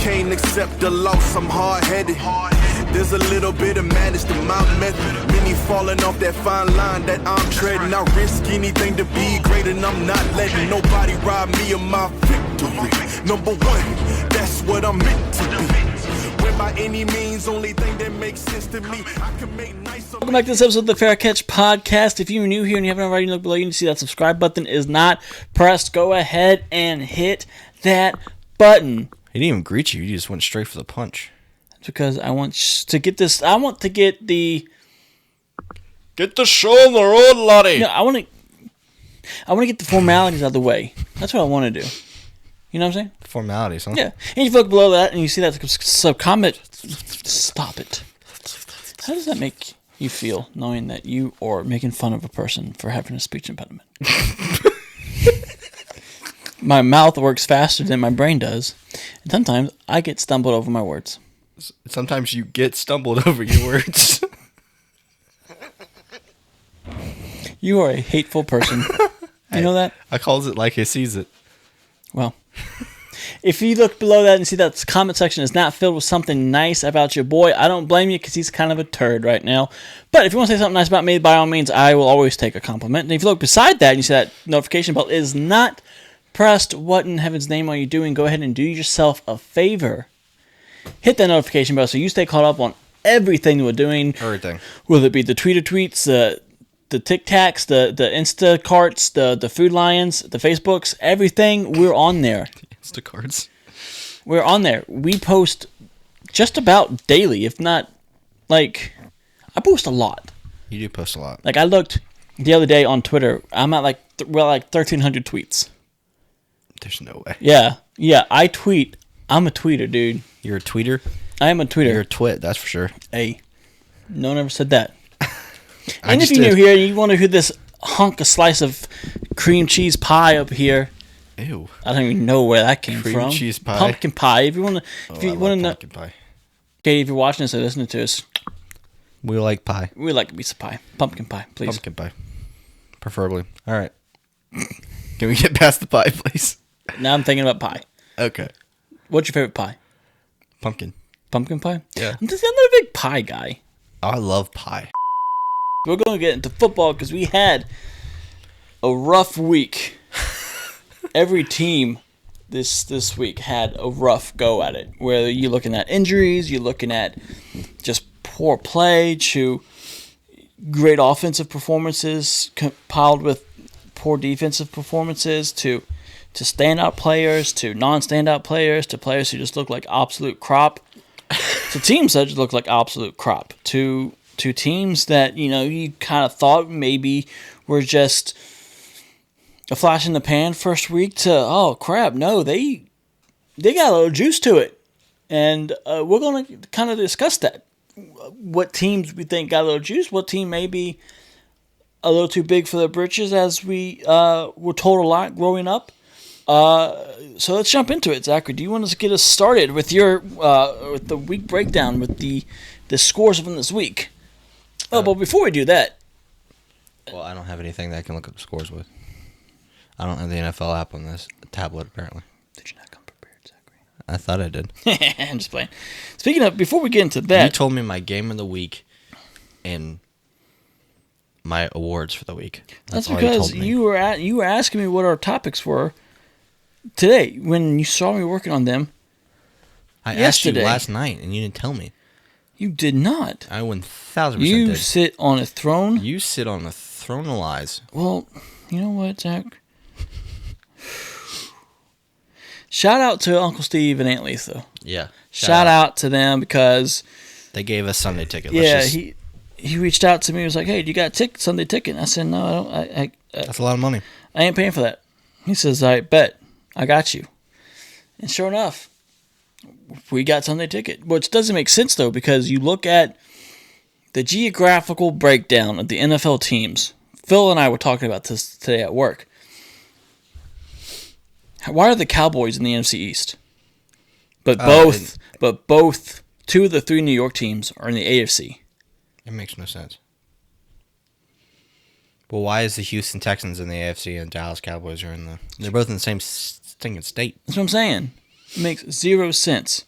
can't accept the loss, I'm hard-headed. There's a little bit of madness to my method. Many falling off that fine line that I'm treading. I risk anything to be great, and I'm not letting nobody rob me of my victory. Number one, that's what I'm meant to be. When by any means, only thing that makes sense to me, I can make nice. Welcome back to this episode of the Fair Catch Podcast. If you're new here and you haven't already, look below, you can see that subscribe button is not pressed. Go ahead and hit that button. He didn't even greet you. You just went straight for the punch. That's because I want to get this. I want to get the. Get the show on the road, laddie. You know, I want to get the formalities out of the way. That's what I want to do. You know what I'm saying? Formalities, huh? Yeah. And if you look below that and you see that comment, stop it. How does that make you feel knowing that you are making fun of a person for having a speech impediment? My mouth works faster than my brain does, and sometimes I get stumbled over my words. Sometimes you get stumbled over your words. You are a hateful person. You know that? I calls it like he sees it. Well, if you look below that and see that the comment section is not filled with something nice about your boy, I don't blame you because he's kind of a turd right now. But if you want to say something nice about me, by all means, I will always take a compliment. And if you look beside that and you see that notification bell is not pressed, what in heaven's name are you doing? Go ahead and do yourself a favor. Hit that notification bell so you stay caught up on everything we're doing. Everything. Whether it be the Twitter tweets, the Tic Tacs, the Instacarts, the Food Lions, the Facebooks, everything, we're on there. Instacarts. We're on there. We post just about daily, if not, like, I post a lot. You do post a lot. Like, I looked the other day on Twitter. I'm at, like 1,300 tweets. There's no way. Yeah, I tweet. I'm a tweeter, dude. You're a tweeter? I am a tweeter. You're a twit, that's for sure. Hey, no one ever said that. And if you're new here and you want to hear this hunk of slice of cream cheese pie up here, ew, I don't even know where that came cream from. Cheese pie, pumpkin pie. If you want to, if you want to know, pumpkin pie. Okay, if you're watching this or listening to us, we like pie. We like a piece of pie. Pumpkin pie, please. Pumpkin pie, preferably. All right. Can we get past the pie, please? Now I'm thinking about pie. Okay. What's your favorite pie? Pumpkin. Pumpkin pie? Yeah. I'm not a big pie guy. I love pie. We're going to get into football because we had a rough week. Every team this week had a rough go at it. Whether you're looking at injuries, you're looking at just poor play to great offensive performances compiled with poor defensive performances to standout players, to non-standout players, to players who just look like absolute crop, to teams that just look like absolute crop, to teams that, you know, you kind of thought maybe were just a flash in the pan first week to, oh, crap, no, they got a little juice to it. And we're going to kind of discuss that. What teams we think got a little juice, what team may be a little too big for their britches, as we were told a lot growing up. So let's jump into it. Zachary, do you want to get us started with your with the week breakdown, with the scores from this week? Oh, but before we do that... Well, I don't have anything that I can look up scores with. I don't have the NFL app on this tablet, apparently. Did you not come prepared, Zachary? I thought I did. I'm just playing. Speaking of, before we get into that... You told me my game of the week and my awards for the week. That's because you were asking me what our topics were today when you saw me working on them. I asked you last night and you didn't tell me. You did not. I 1,000% did. You sit on a throne. You sit on a throne of lies. Well, you know what, Zach? Shout out to Uncle Steve and Aunt Lisa. Yeah. Shout out to them because they gave us Sunday ticket. Yeah, he reached out to me. He was like, "Hey, do you got a Sunday ticket?" And I said, "No, I don't. That's a lot of money. I ain't paying for that." He says, "I bet. I got you." And sure enough, we got Sunday ticket, which doesn't make sense though, because you look at the geographical breakdown of the NFL teams. Phil and I were talking about this today at work. Why are the Cowboys in the NFC East? But both two of the three New York teams are in the AFC. It makes no sense. Well, why is the Houston Texans in the AFC and Dallas Cowboys are in the... They're both in the same stinking state. That's what I'm saying. It makes zero sense.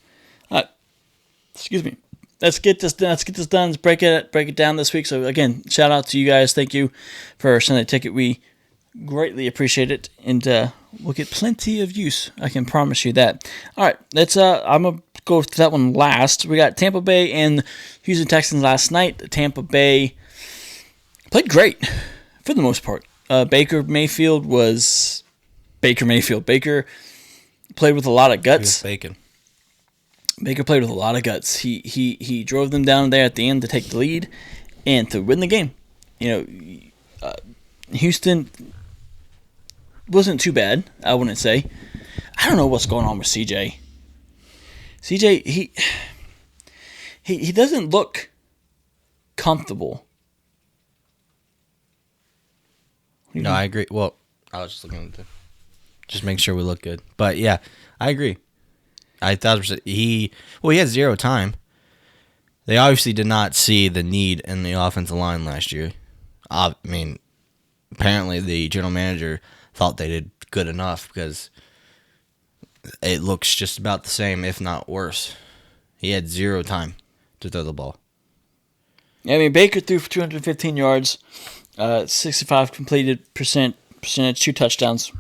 Excuse me. Let's get this done. Let's break it down this week. So again, shout out to you guys. Thank you for sending a ticket. We greatly appreciate it, and we'll get plenty of use. I can promise you that. All right, let's. I'm gonna go to that one last. We got Tampa Bay and Houston Texans last night. Tampa Bay played great for the most part. Baker Mayfield was Baker Mayfield. Baker played with a lot of guts. Baker played with a lot of guts. He drove them down there at the end to take the lead and to win the game. Houston wasn't too bad, I wouldn't say. I don't know what's going on with CJ. CJ, he doesn't look comfortable. No, I agree. Well, I was just looking at just make sure we look good. But yeah, I agree. 1,000%. He had 0 time. They obviously did not see the need in the offensive line last year. I mean, apparently the general manager thought they did good enough because it looks just about the same, if not worse. He had 0 time to throw the ball. I mean, Baker threw for 215 yards, 65 completed percentage, 2 touchdowns.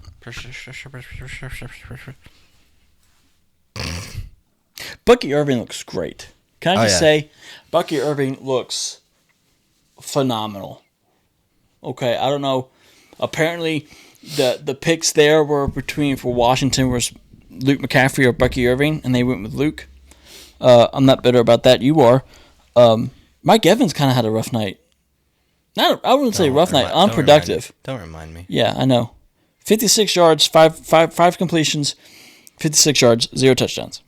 Bucky Irving looks great. Can I just say, Bucky Irving looks phenomenal. Okay, I don't know. Apparently, the picks there were for Washington was Luke McCaffrey or Bucky Irving, and they went with Luke. I'm not bitter about that. You are. Mike Evans kind of had a rough night. I wouldn't say rough night. Unproductive. Don't remind me. Yeah, I know. 56 yards, five completions, 56 yards, 0 touchdowns.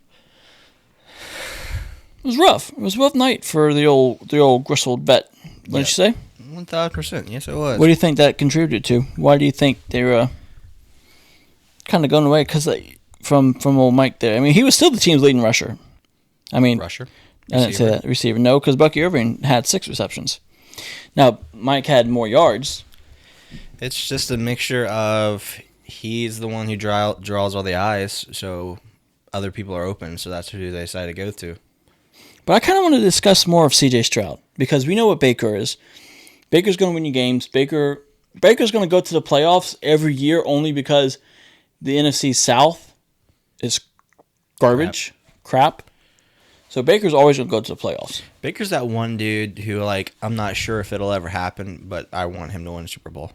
It was rough. It was a rough night for the old gristled vet. What did you say? 1,000%. Yes, it was. What do you think that contributed to? Why do you think they were kind of going away? Because from old Mike there. I mean, he was still the team's leading rusher. I mean, rusher? I didn't say that. Receiver. No, because Bucky Irving had 6 receptions. Now, Mike had more yards. It's just a mixture of he's the one who draws all the eyes, so other people are open, so that's who they decide to go to. But I kind of want to discuss more of CJ Stroud because we know what Baker is. Baker's going to win you games. Baker's going to go to the playoffs every year only because the NFC South is garbage, crap. So Baker's always going to go to the playoffs. Baker's that one dude who, I'm not sure if it'll ever happen, but I want him to win a Super Bowl.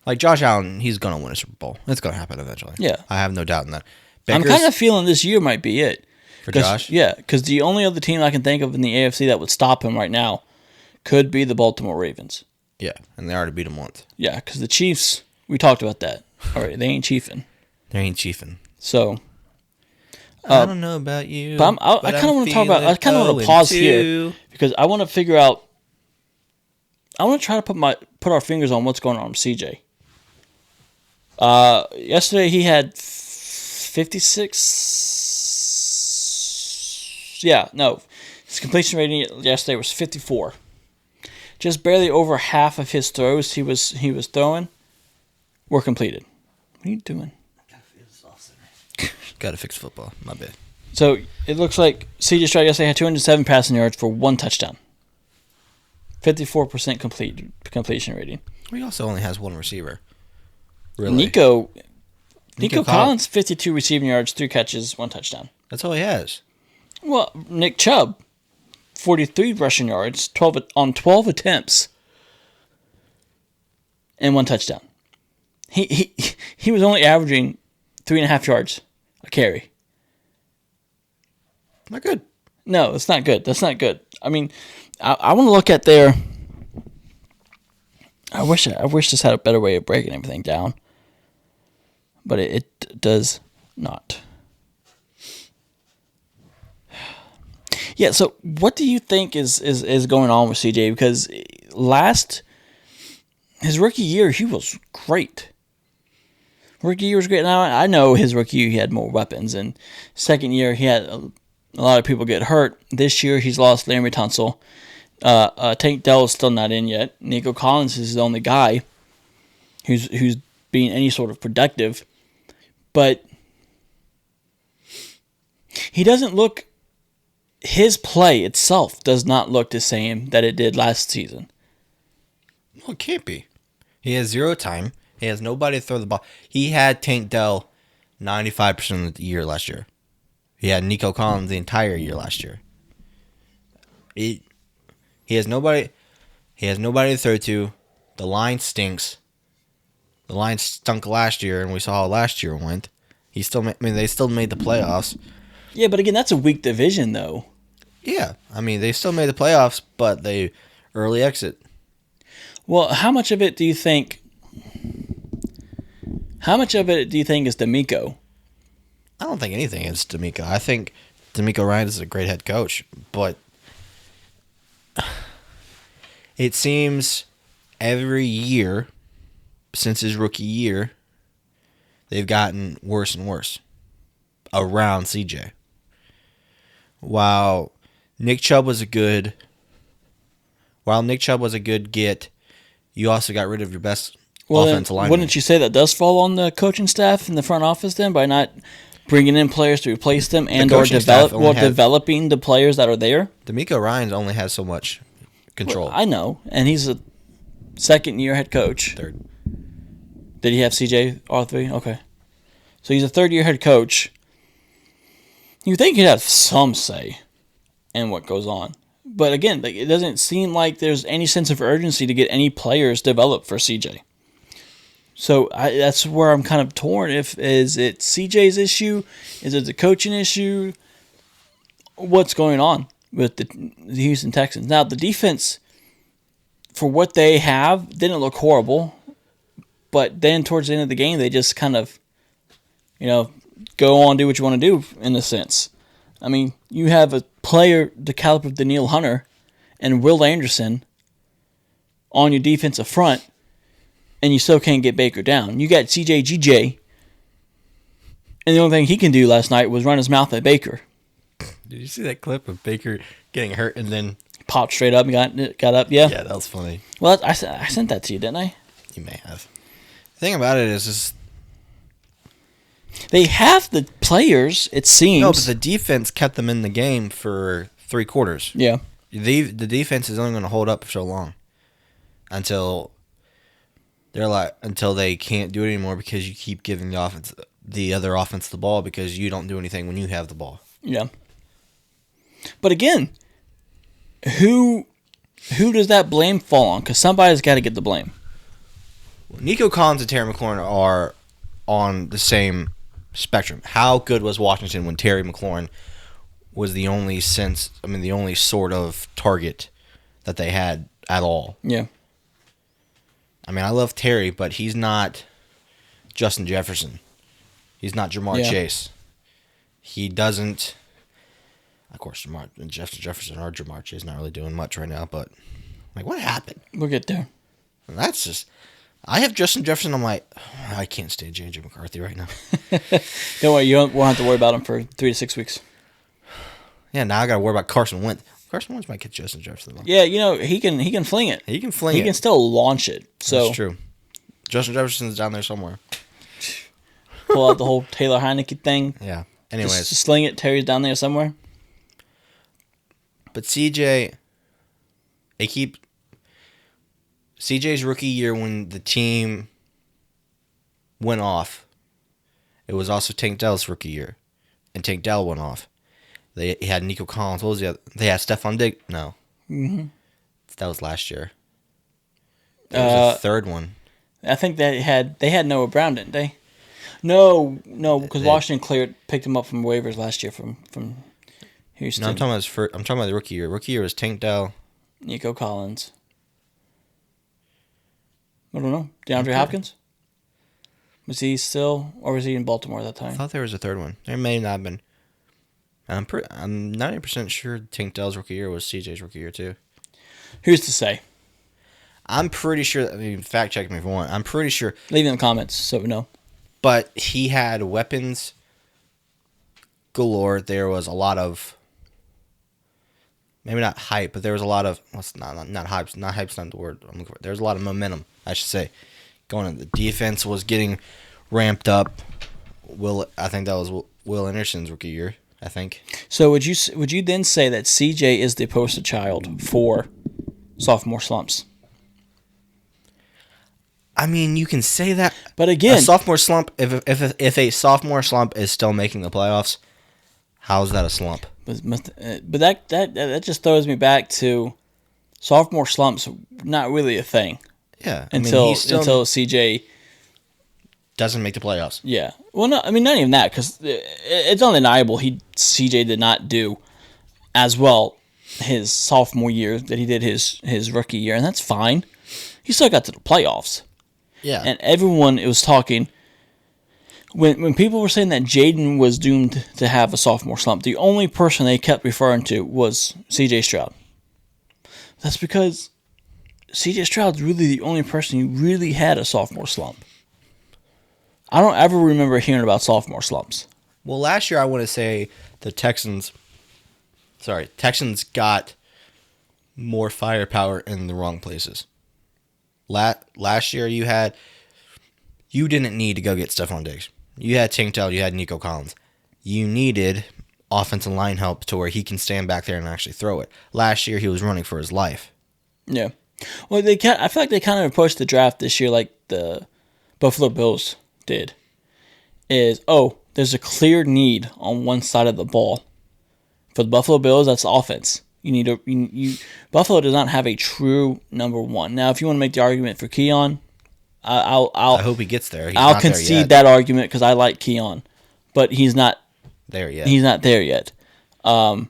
Like Josh Allen, he's going to win a Super Bowl. It's going to happen eventually. Yeah. I have no doubt in that. I'm kind of feeling this year might be it. For Josh? Yeah, because the only other team I can think of in the AFC that would stop him right now could be the Baltimore Ravens. Yeah, and they already beat him once. Yeah, because the Chiefs, we talked about that. All right, they ain't chiefing. They ain't chiefing. So, I don't know about you. But I kind of want to talk about. I kind of want to pause here because I want to figure out. I want to try to put our fingers on what's going on with CJ. Yesterday he had 56. Yeah, no, his completion rating yesterday was 54. Just barely over half of his throws he was throwing were completed. What are you doing? Gotta fix football. My bad. So it looks like CJ Stroud yesterday had 207 passing yards for 1 touchdown. 54% completion rating. He also only has 1 receiver. Really? Nico Collins, 52 receiving yards, 3 catches, 1 touchdown. That's all he has. Well, Nick Chubb, 43 rushing yards, 12 attempts, and 1 touchdown. He was only averaging 3.5 yards a carry. Not good. No, it's not good. That's not good. I mean, I want to look at their. I wish this had a better way of breaking everything down, but it does not. Yeah. So, what do you think is going on with CJ? Because his rookie year, he was great. Rookie year was great. Now I know his rookie year he had more weapons, and second year he had a lot of people get hurt. This year he's lost Larry Tunsil. Tank Dell is still not in yet. Nico Collins is the only guy who's being any sort of productive, but he doesn't look his play itself does not look the same that it did last season. Well, it can't be. He has 0 time. He has nobody to throw the ball. He had Tank Dell 95% of the year last year. He had Nico Collins the entire year last year. He has nobody. He has nobody to throw to. The line stinks. The line stunk last year, and we saw how last year went. They still made the playoffs. Yeah, but again, that's a weak division, though. Yeah, they still made the playoffs, but they early exit. Well, how much of it do you think? How much of it do you think is D'Amico? I don't think anything is D'Amico. I think D'Amico Ryan is a great head coach, but it seems every year since his rookie year, they've gotten worse and worse around CJ. While Nick Chubb was a good get, you also got rid of your best offensive lineman. Wouldn't you say that does fall on the coaching staff in the front office then by not bringing in players to replace them and or developing the players that are there? D'Amico Ryans only has so much control. Well, I know, and he's a second-year head coach. Third. Did he have CJ R3? Okay. So he's a third-year head coach. You think he'd have some say in what goes on. But again, it doesn't seem like there's any sense of urgency to get any players developed for CJ. So that's where I'm kind of torn. Is it CJ's issue? Is it the coaching issue? What's going on with the Houston Texans? Now, the defense, for what they have, didn't look horrible. But then towards the end of the game, they just kind of, go on, do what you want to do, in a sense. You have a player the caliber of Danielle Hunter and Will Anderson on your defensive front, and you still can't get Baker down. You got CJ GJ, and the only thing he can do last night was run his mouth at Baker. Did you see that clip of Baker getting hurt and then popped straight up and got up? Yeah. Yeah, that was funny. Well, I sent that to you, didn't I? You may have. The thing about it is they have the players, it seems. No, but the defense kept them in the game for 3 quarters. Yeah. The defense is only going to hold up for so long until they can't do it anymore because you keep giving the other offense the ball because you don't do anything when you have the ball. Yeah. But again, who does that blame fall on? Because somebody's got to get the blame. Nico Collins and Terry McLaurin are on the same spectrum. How good was Washington when Terry McLaurin was the only sort of target that they had at all? Yeah. I love Terry, but he's not Justin Jefferson. He's not Jamar Chase. He doesn't. Of course, Justin Jefferson or Jamar Chase not really doing much right now, but what happened? We'll get there. And that's just. I have Justin Jefferson. I'm like, I can't stand J.J. McCarthy right now. Don't worry, you won't have to worry about him for 3 to 6 weeks. Yeah, now I got to worry about Carson Wentz. Carson Wentz might get Justin Jefferson. Though. Yeah, he can fling it. He can fling it. He can still launch it. So that's true. Justin Jefferson's down there somewhere. Pull out the whole Taylor Heineke thing. Yeah. Anyways, just sling it. Terry's down there somewhere. But CJ's rookie year when the team went off, it was also Tank Dell's rookie year, and Tank Dell went off. They had Nico Collins. What was the other? They had Stephon Diggs. No. Mm-hmm. That was last year. There was a third one. I think they had Noah Brown, didn't they? No, because Washington picked him up from waivers last year from Houston. No, I'm talking about the rookie year. Rookie year was Tank Dell, Nico Collins. I don't know. DeAndre Hopkins? Was he still, or was he in Baltimore at that time? I thought there was a third one. There may not have been. I'm 90% sure Tank Dell's rookie year was CJ's rookie year too. Who's to say? I'm pretty sure. Fact check me if you want. I'm pretty sure. Leave it in the comments so we know. But he had weapons galore. There was a lot of, maybe not hype, but there was a lot of. Not hype. Not hype's not the word I'm looking for. There was a lot of momentum, I should say. Going on, the defense was getting ramped up. I think that was Will Anderson's rookie year I think. So would you then say that CJ is the poster child for sophomore slumps? I mean, you can say that, but again, a sophomore slump. If a sophomore slump is still making the playoffs, how is that a slump? But that just throws me back to sophomore slumps. Not really a thing. Yeah, until CJ doesn't make the playoffs. Yeah. Well, no, I mean not even that because it's undeniable CJ did not do as well his sophomore year that he did his rookie year, and that's fine. He still got to the playoffs. Yeah. And everyone was talking when people were saying that Jaden was doomed to have a sophomore slump. The only person they kept referring to was CJ Stroud. That's because CJ Stroud's really the only person who really had a sophomore slump. I don't ever remember hearing about sophomore slumps. Well, last year I want to say the Texans got more firepower in the wrong places. Last year you didn't need to go get Stephon Diggs. You had Tank Dell, you had Nico Collins. You needed offensive line help to where he can stand back there and actually throw it. Last year he was running for his life. Yeah. Well, I feel like they kind of approached the draft this year like the Buffalo Bills did. There's a clear need on one side of the ball. For the Buffalo Bills, that's offense. Buffalo does not have a true number one. Now, if you want to make the argument for Keon, I hope he gets there. I'll concede that argument because I like Keon, but he's not there yet. He's not there yet. You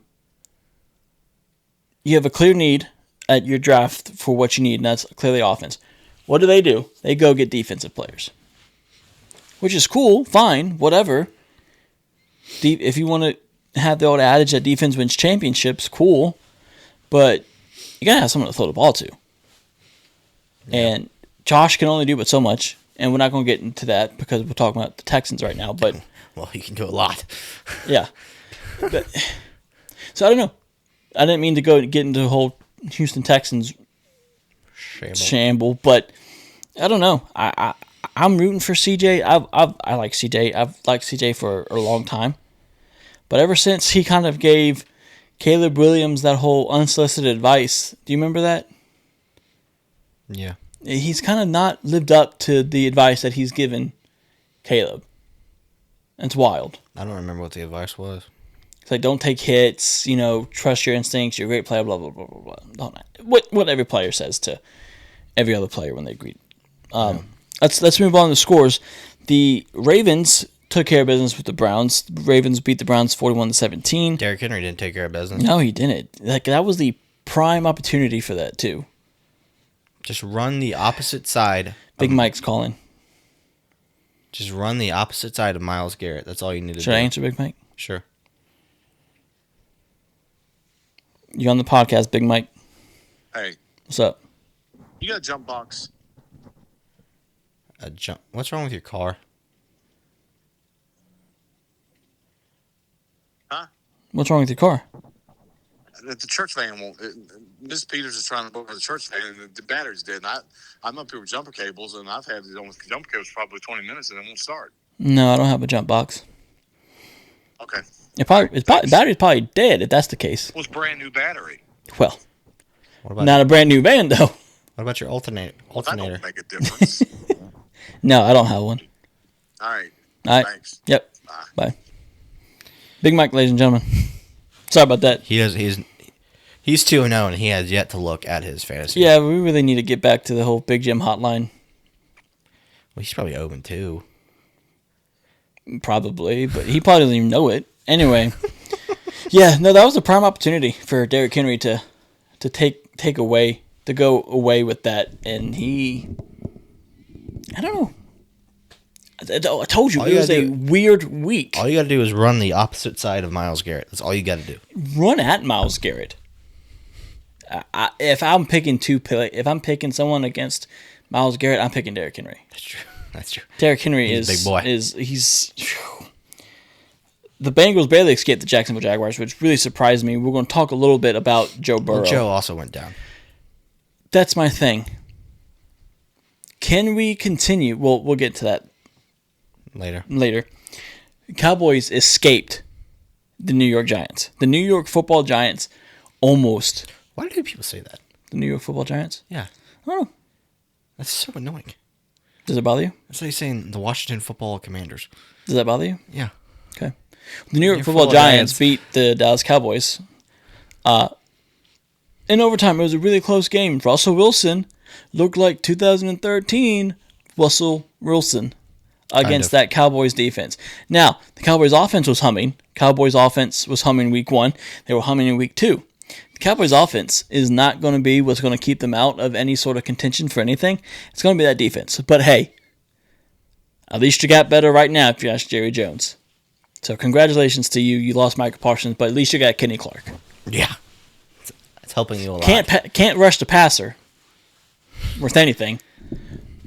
have a clear need at your draft for what you need, and that's clearly offense. What do? They go get defensive players, which is cool, fine, whatever. If you want to have the old adage that defense wins championships, cool, but you gotta have someone to throw the ball to. Yeah. And Josh can only do but so much, and we're not going to get into that because we're talking about the Texans right now. But well, he can do a lot. Yeah. So I don't know. I didn't mean to get into the whole Houston Texans shamble, but I don't know. I'm rooting for CJ. I like CJ. I've liked CJ for a long time, but ever since he kind of gave Caleb Williams that whole unsolicited advice, do you remember that? Yeah. He's kind of not lived up to the advice that he's given Caleb. It's wild. I don't remember what the advice was. It's like, don't take hits, trust your instincts, you're a great player, blah, blah, blah, blah, blah. What every player says to every other player when they greet. Let's move on to the scores. The Ravens took care of business with the Browns. The Ravens beat the Browns 41-17. Derrick Henry didn't take care of business. No, he didn't. That was the prime opportunity for that, too. Just run the opposite side. Big Mike's calling. Just run the opposite side of Myles Garrett. That's all you need to do. Should I answer Big Mike? Sure. You on the podcast, Big Mike? Hey. What's up? You got a jump box? A jump? What's wrong with your car? Huh? What's wrong with your car? The church van won't. Miss Peters is trying to borrow the church van, and the battery's dead. And I'm up here with jumper cables, and I've had it on with jumper cables for probably 20 minutes, and it won't start. No, I don't have a jump box. Okay. Battery's probably dead if that's the case. Well, it's brand new battery. Well, not a brand new van though. What about your alternator? That don't make a difference. No, I don't have one. All right. Thanks. Yep. Bye. Big Mike, ladies and gentlemen. Sorry about that. He's 2-0 and he has yet to look at his fantasy. Yeah, we really need to get back to the whole Big Jim hotline. Well, he's probably 0-2. Probably, but he probably doesn't even know it. Anyway, yeah, no, that was a prime opportunity for Derrick Henry to go away with that, and I don't know. I told you, it was a weird week. All you got to do is run the opposite side of Myles Garrett. That's all you got to do. Run at Myles Garrett. If I'm picking someone against Myles Garrett, I'm picking Derrick Henry. That's true. Derrick Henry is a big boy. The Bengals barely escaped the Jacksonville Jaguars, which really surprised me. We're going to talk a little bit about Joe Burrow. Well, Joe also went down. That's my thing. Can we continue? Well, we'll get to that later. Cowboys escaped the New York Giants. The New York Football Giants almost. Why do people say that? The New York Football Giants? Yeah. I don't know. That's so annoying. Does it bother you? That's like saying the Washington Football Commanders. Does that bother you? Yeah. Okay. The New York Football Giants beat the Dallas Cowboys. In overtime, it was a really close game. Russell Wilson looked like 2013 Russell Wilson against that Cowboys defense. Now, the Cowboys offense was humming. Cowboys offense was humming week 1. They were humming in week 2. The Cowboys offense is not going to be what's going to keep them out of any sort of contention for anything. It's going to be that defense. But hey, at least you got better right now if you ask Jerry Jones. So congratulations to you. You lost Michael Parsons, but at least you got Kenny Clark. Yeah. It's helping you a lot. Can't rush the passer worth anything,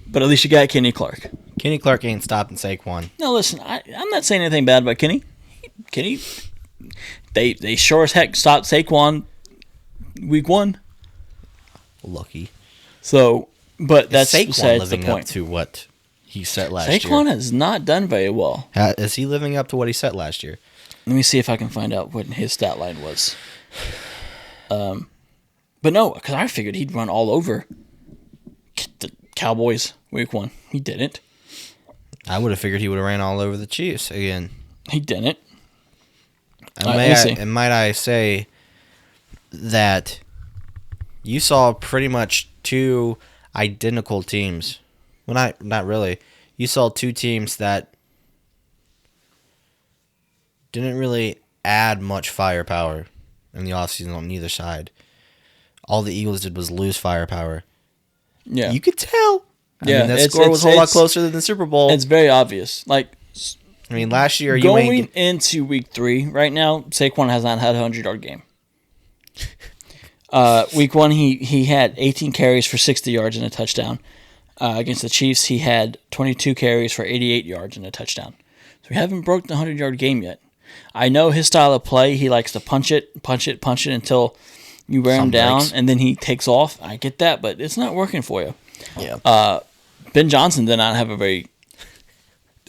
but at least you got Kenny Clark. Kenny Clark ain't stopping Saquon. No, listen, I'm not saying anything bad about Kenny. Kenny, they sure as heck stopped Saquon week 1. Lucky. So, but that's Saquon besides the living point. up to what he set last year? Saquon has not done very well. Is he living up to what he set last year? Let me see if I can find out what his stat line was. But no, because I figured he'd run all over the Cowboys week 1. He didn't. I would have figured he would have ran all over the Chiefs again. He didn't. And might I say that you saw pretty much 2 identical teams. Well, not really. You saw 2 teams that didn't really add much firepower in the offseason on either side. All the Eagles did was lose firepower. Yeah. You could tell. I Yeah, mean, that score was a whole lot closer than the Super Bowl. It's very obvious. Like, I mean, last year going into week 3 right now, Saquon has not had a 100-yard game. Week 1, he had 18 carries for 60 yards and a touchdown. Against the Chiefs, he had 22 carries for 88 yards and a touchdown. So we haven't broken the 100-yard game yet. I know his style of play. He likes to punch it until you wear him down, and then he takes off. I get that, but it's not working for you. Yeah. Ben Johnson did not have a very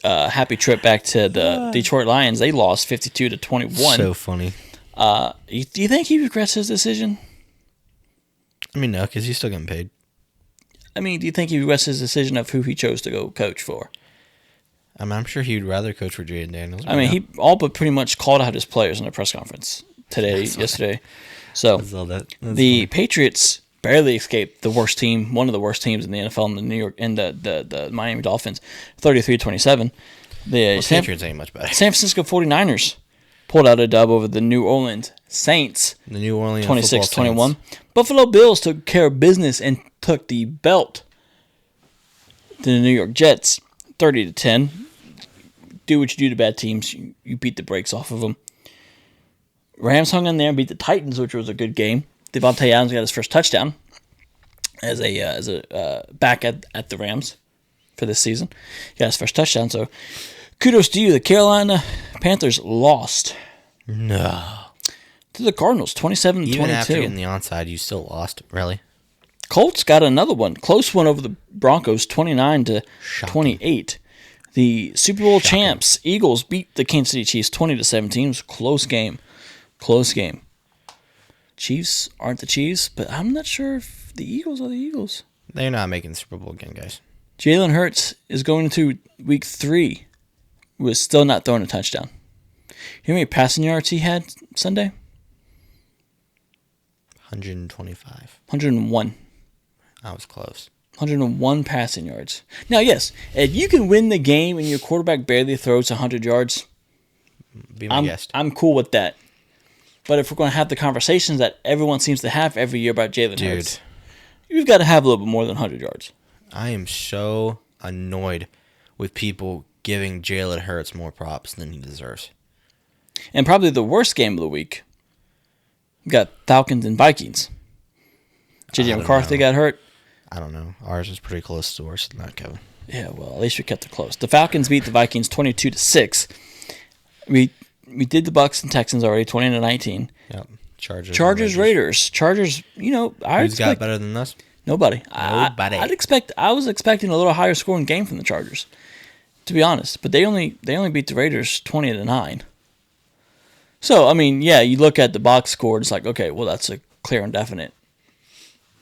happy trip back to the Detroit Lions. They lost 52-21. So funny. Do you think he regrets his decision? I mean, no, because he's still getting paid. I mean, do you think he regrets his decision of who he chose to go coach for? I mean, I'm sure he'd rather coach for Jaden Daniels. I mean, he all but pretty much called out his players in a press conference yesterday. So the funny. Patriots barely escaped the worst team, one of the worst teams in the NFL, in the New York and the Miami Dolphins, 33-27. The Patriots ain't much better. San Francisco 49ers pulled out a dub over the New Orleans Saints, The New Orleans 26-21. Buffalo Bills took care of business and took the belt to the New York Jets, 30-10. Do what you do to bad teams. You beat the brakes off of them. Rams hung in there and beat the Titans, which was a good game. Devontae Adams got his first touchdown as a back at the Rams for this season. He got his first touchdown, so kudos to you. The Carolina Panthers lost. No. To the Cardinals, 27-22. Even after getting the onside, you still lost, really? Colts got another one. Close one over the Broncos, 29-28. The Super Bowl champs, Eagles, beat the Kansas City Chiefs 20-17. It was a close game. Close game. Chiefs aren't the Chiefs, but I'm not sure if the Eagles are the Eagles. They're not making the Super Bowl again, guys. Jalen Hurts is going into week 3 with still not throwing a touchdown. You know how many passing yards he had Sunday? 125. 101. I was close. 101 passing yards. Now, yes, if you can win the game and your quarterback barely throws 100 yards, Be my guest. I'm cool with that. But if we're going to have the conversations that everyone seems to have every year about Jalen Hurts, you've got to have a little bit more than 100 yards. I am so annoyed with people giving Jalen Hurts more props than he deserves. And probably the worst game of the week, we got Falcons and Vikings. J.J. McCarthy got hurt. I don't know. Ours is pretty close to yours, not Kevin. Yeah, well, at least we kept it close. The Falcons beat the Vikings 22-6. We did the Bucks and Texans already, 20-19. Yep. Chargers, Raiders. Chargers, Who's got better than us? Nobody. Nobody. I was expecting a little higher scoring game from the Chargers, to be honest. But they only beat the Raiders 20-9. So, I mean, yeah, you look at the box score, it's like, okay, well, that's a clear and definite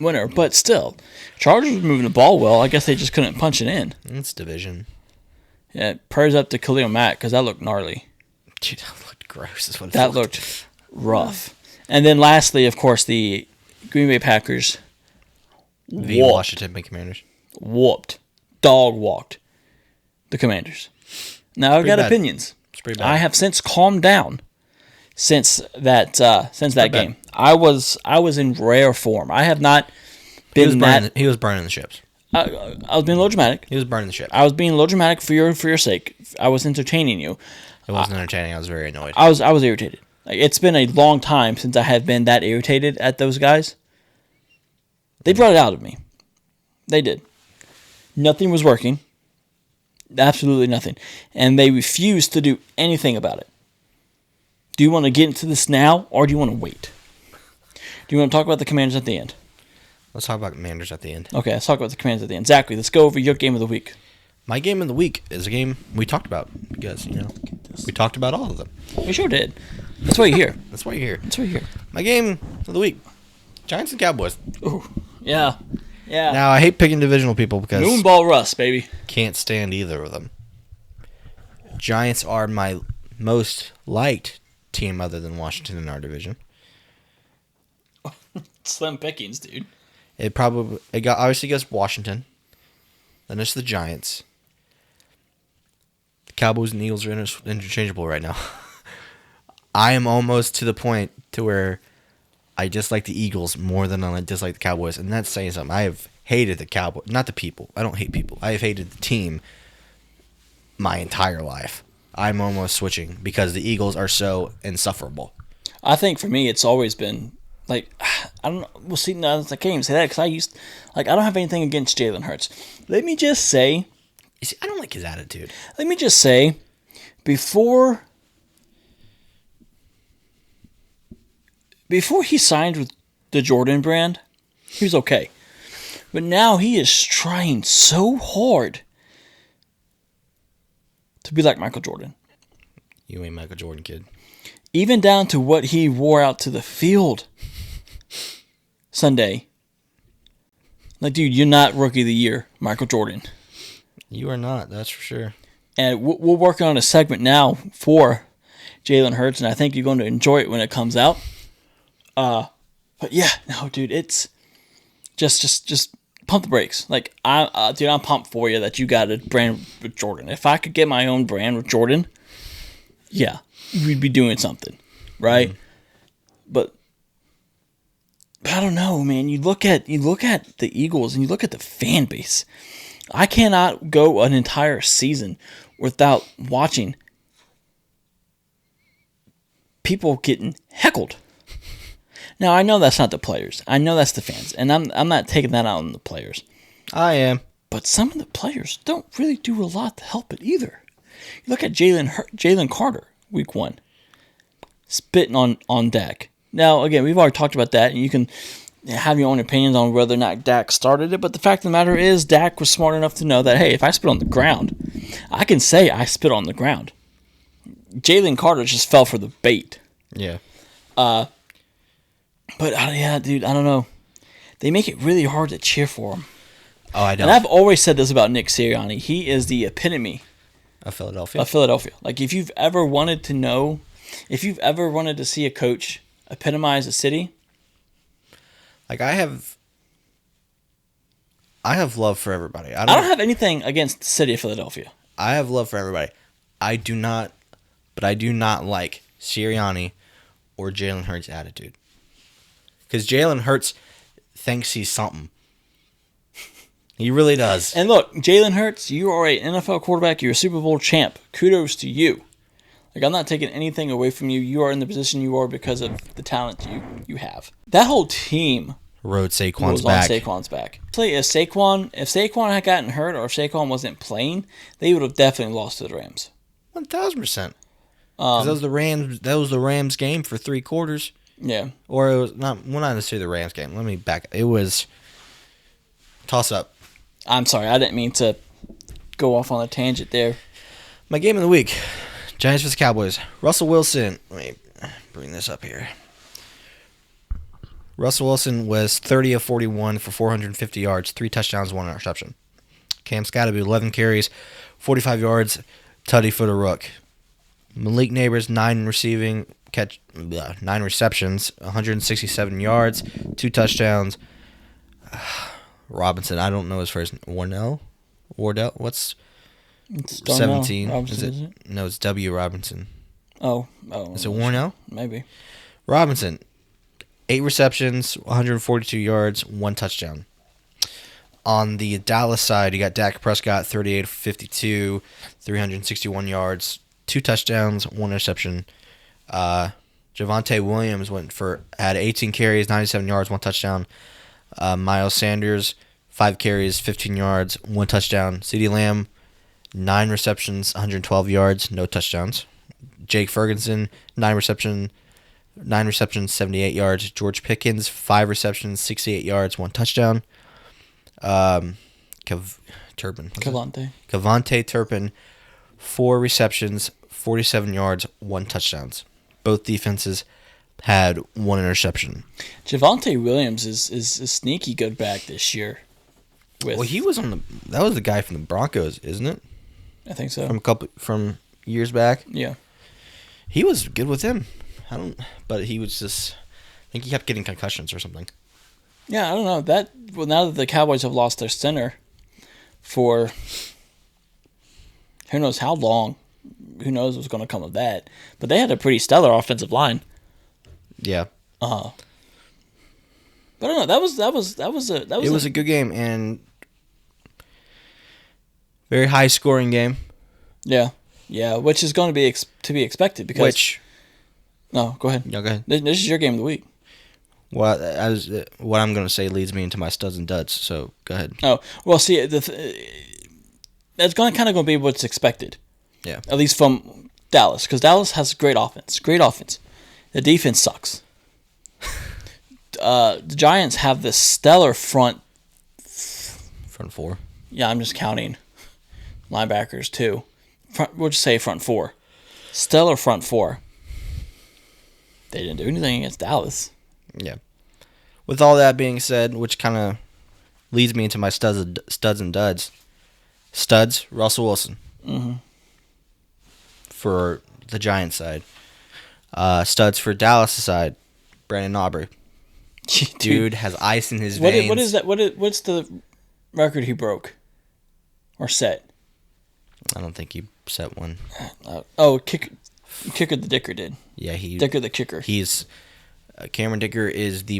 winner. But still, Chargers were moving the ball well. I guess they just couldn't punch it in. It's division. Yeah, prayers up to Khalil Mack because that looked gnarly. Dude, that looked gross. Is what it That looked rough. And then lastly, of course, the Green Bay Packers The Washington Commanders. whooped, dog walked the Commanders. Now, I've got bad. opinions. It's pretty bad. I have since calmed down since that bad. game. I was in rare form. I have not He was been burning. that. He was burning the ships. I was being a little dramatic. He was burning the ship. I was being a little dramatic for your sake. I was entertaining you. It wasn't entertaining. I was very annoyed. I was irritated. Like, it's been a long time since I have been that irritated at those guys. They brought it out of me. They did. Nothing was working. Absolutely nothing. And they refused to do anything about it. Do you want to get into this now, or do you want to wait? Do you want to talk about the Commanders at the end? Let's talk about Commanders at the end. Okay, let's talk about the Commanders at the end. Zachary, let's go over your game of the week. My game of the week is a game we talked about because, we talked about all of them. We sure did. That's why you're here. That's why you're here. That's why you're here. My game of the week, Giants and Cowboys. Ooh, yeah. Yeah. Now, I hate picking divisional people because Moonball Russ, baby. can't stand either of them. Giants are my most liked team other than Washington in our division. Slim pickings, dude. It obviously goes Washington. Then it's the Giants. The Cowboys and Eagles are interchangeable right now. I am almost to the point to where I dislike the Eagles more than I dislike the Cowboys, and that's saying something. I have hated the Cowboys, not the people. I don't hate people. I have hated the team my entire life. I'm almost switching because the Eagles are so insufferable. I think for me, it's always been like, I don't know. Well, see, no, I can't even say that because I don't have anything against Jalen Hurts. Let me just say, You see, I don't like his attitude. before he signed with the Jordan brand, he was okay. But now he is trying so hard to be like Michael Jordan. You ain't Michael Jordan, kid. Even down to what he wore out to the field Sunday. Like, dude, you're not Rookie of the Year, Michael Jordan. You are not, that's for sure. And we're working on a segment now for Jalen Hurts, and I think you're going to enjoy it when it comes out. But yeah, no, dude, it's just pump the brakes. Like, I'm pumped for you that you got a brand with Jordan. If I could get my own brand with Jordan, yeah, we'd be doing something, right? But I don't know, man. You look at the Eagles and you look at the fan base. I cannot go an entire season without watching people getting heckled. Now, I know that's not the players. I know that's the fans. And I'm not taking that out on the players. I am. But some of the players don't really do a lot to help it either. You look at Jalen Carter, week 1, spitting on Dak. Now, again, we've already talked about that, and you can have your own opinions on whether or not Dak started it, but the fact of the matter is Dak was smart enough to know that, hey, if I spit on the ground, I can say I spit on the ground. Jalen Carter just fell for the bait. Yeah. But, yeah, dude, I don't know. They make it really hard to cheer for him. Oh, I know. And I've always said this about Nick Sirianni. He is the epitome Of Philadelphia. of Philadelphia. Like, if you've ever wanted to see a coach epitomize a city, Like, I have love for everybody. I don't have anything against the city of Philadelphia. I have love for everybody. I do not like Sirianni or Jalen Hurts' attitude. Because Jalen Hurts thinks he's something. He really does. And look, Jalen Hurts, you are an NFL quarterback. You're a Super Bowl champ. Kudos to you. Like, I'm not taking anything away from you. You are in the position you are because of the talent you have. That whole team Rode Saquon's was back. on Saquon's back. Actually, if Saquon had gotten hurt or if Saquon wasn't playing, they would have definitely lost to the Rams. 1,000%. That was the Rams. That was the Rams game for 3 quarters. Yeah. Or it was not necessarily the Rams game. Let me back. It was toss up. I'm sorry. I didn't mean to go off on a tangent there. My game of the week: Giants vs Cowboys. Russell Wilson. bring this up here. Russell Wilson was 30 of 41 for 450 yards, 3 touchdowns, 1 interception. Cam Scatterby, 11 carries, 45 yards, tutty for the rook. Malik Neighbors, 9 receptions, 167 yards, 2 touchdowns. Robinson, I don't know his first. Wardell? What's It's 17? Robinson, is it? No, it's W. Robinson. Oh. Is it Warnell? Maybe. Robinson, 8 receptions, 142 yards, 1 touchdown. On the Dallas side, you got Dak Prescott, 38 of 52, 361 yards, 2 touchdowns, 1 interception. Javonte Williams had 18 carries, 97 yards, 1 touchdown. Miles Sanders, 5 carries, 15 yards, 1 touchdown. CeeDee Lamb, 9 receptions, 112 yards, no touchdowns. Jake Ferguson, 9 receptions, 78 yards. George Pickens, 5 receptions, 68 yards, 1 touchdown. Cavante Turpin, 4 receptions, 47 yards, 1 touchdowns. Both defenses had 1 interception. Javonte Williams is sneaky good back this year. He was that was the guy from the Broncos, isn't it? I think so. From years back. Yeah. He was good with him. But he was just, I think he kept getting concussions or something. Yeah, I don't know. Now that the Cowboys have lost their center for who knows how long, who knows what's going to come of that. But they had a pretty stellar offensive line. Yeah. But I don't know. That was a good game and very high scoring game. Yeah. Yeah, which is going to be to be expected because No, go ahead. No, go ahead. This is your game of the week. Well, what I'm going to say leads me into my studs and duds, so go ahead. Oh, well, see, that's kind of going to be what's expected. Yeah. At least from Dallas, because Dallas has great offense. The defense sucks. The Giants have this stellar front 4. Yeah, I'm just counting linebackers, too. We'll just say front 4. Stellar front 4. They didn't do anything against Dallas. Yeah. With all that being said, which kind of leads me into my studs and duds. Studs, Russell Wilson. Mm-hmm. For the Giants side. Studs for Dallas side, Brandon Aubrey. Dude has ice in his veins. What is that? What's the record he broke? Or set? I don't think he set one. Kicker the Dicker did. Yeah, Dicker the kicker. He's Cameron Dicker is the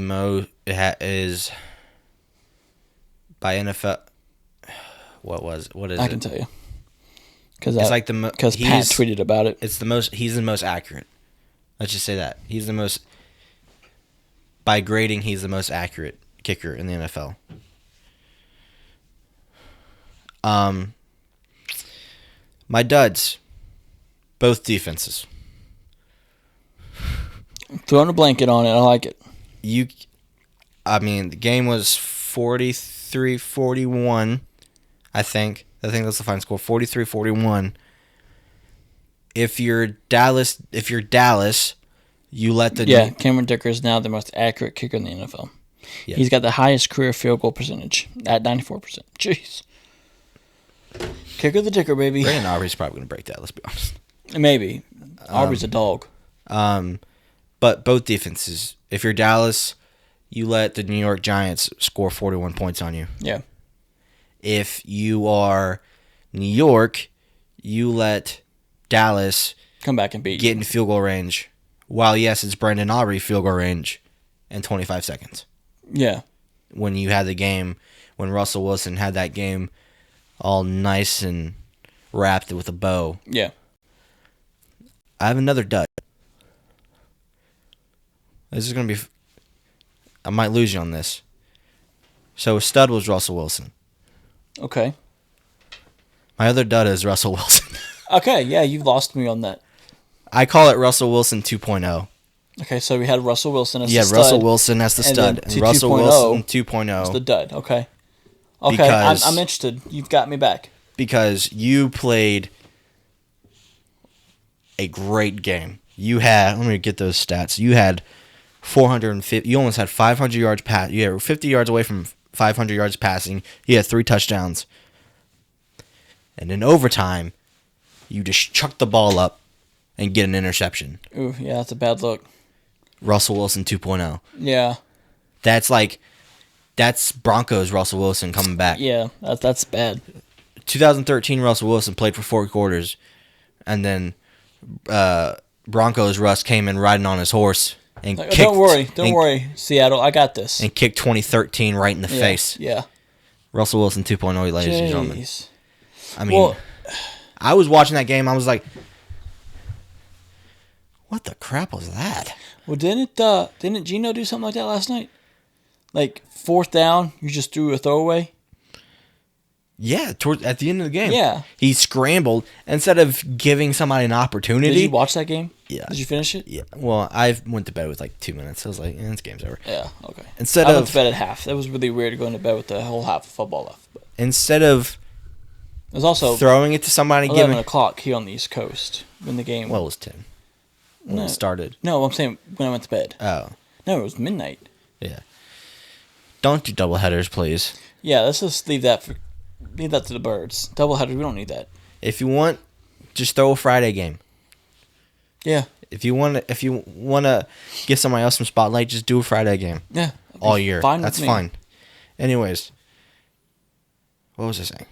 is by NFL. What is it? I can tell you. Because Pat tweeted about it. It's the most. He's the most accurate. Let's just say that he's the most. By grading, he's the most accurate kicker in the NFL. My duds, both defenses. Throwing a blanket on it, I like it. The game was 43-41, I think. I think that's the final score, 43-41. If you're Dallas, you let the... Yeah, Cameron Dicker is now the most accurate kicker in the NFL. Yeah. He's got the highest career field goal percentage at 94%. Jeez. Kicker the Dicker, baby. Brandon Aubrey's probably going to break that, let's be honest. Maybe. Aubrey's a dog. But both defenses, if you're Dallas, you let the New York Giants score 41 points on you. Yeah. If you are New York, you let Dallas come back and beat get in field goal range. While, yes, it's Brandon Aubrey field goal range in 25 seconds. Yeah. When you had the game, when Russell Wilson had that game all nice and wrapped with a bow. Yeah. I have another dud. This is going to be... I might lose you on this. So, a stud was Russell Wilson. Okay. My other dud is Russell Wilson. Okay, yeah, you lost me on that. I call it Russell Wilson 2.0. Okay, so we had Russell Wilson as the stud. Yeah, Russell Wilson as the stud. And Russell Wilson 2.0 is the dud, okay. Okay, I'm interested. You've got me back. Because you played a great game. you had, let me get those stats. You had 450, you almost had 500 yards pass. You had 50 yards away from 500 yards passing. You had 3 touchdowns. And in overtime, you just chuck the ball up and get an interception. Ooh, yeah, that's a bad look. Russell Wilson 2.0. Yeah. That's Broncos Russell Wilson coming back. Yeah, that's bad. 2013 Russell Wilson played for 4 quarters, and then Broncos Russ came in riding on his horse and kicked. Don't worry, Seattle, I got this. And kicked 2013 right in the face. Yeah. Russell Wilson 2.0, ladies and gentlemen. I mean, Well, I was watching that game. I was like, what the crap was that? Well, didn't Gino do something like that last night? Like 4th down, you just threw a throwaway. Yeah, at the end of the game. Yeah. He scrambled instead of giving somebody an opportunity. Did you watch that game? Yeah. Did you finish it? Yeah. Well, I went to bed with like 2 minutes. I was like, this game's over. Yeah. Okay. I went to bed at half. That was really weird going to bed with the whole half of football left. But instead of it was also throwing it to somebody, 11 o'clock here on the East Coast when the game. Well, it was 10 when it started. No, I'm saying when I went to bed. Oh. No, it was midnight. Yeah. Don't do double headers, please. Yeah, let's just leave that to the birds. Doubleheaders, we don't need that. If you want, just throw a Friday game. Yeah. If you want to give somebody else some spotlight, just do a Friday game. Yeah. All year. Fine That's with me. fine. Anyways, what was I saying?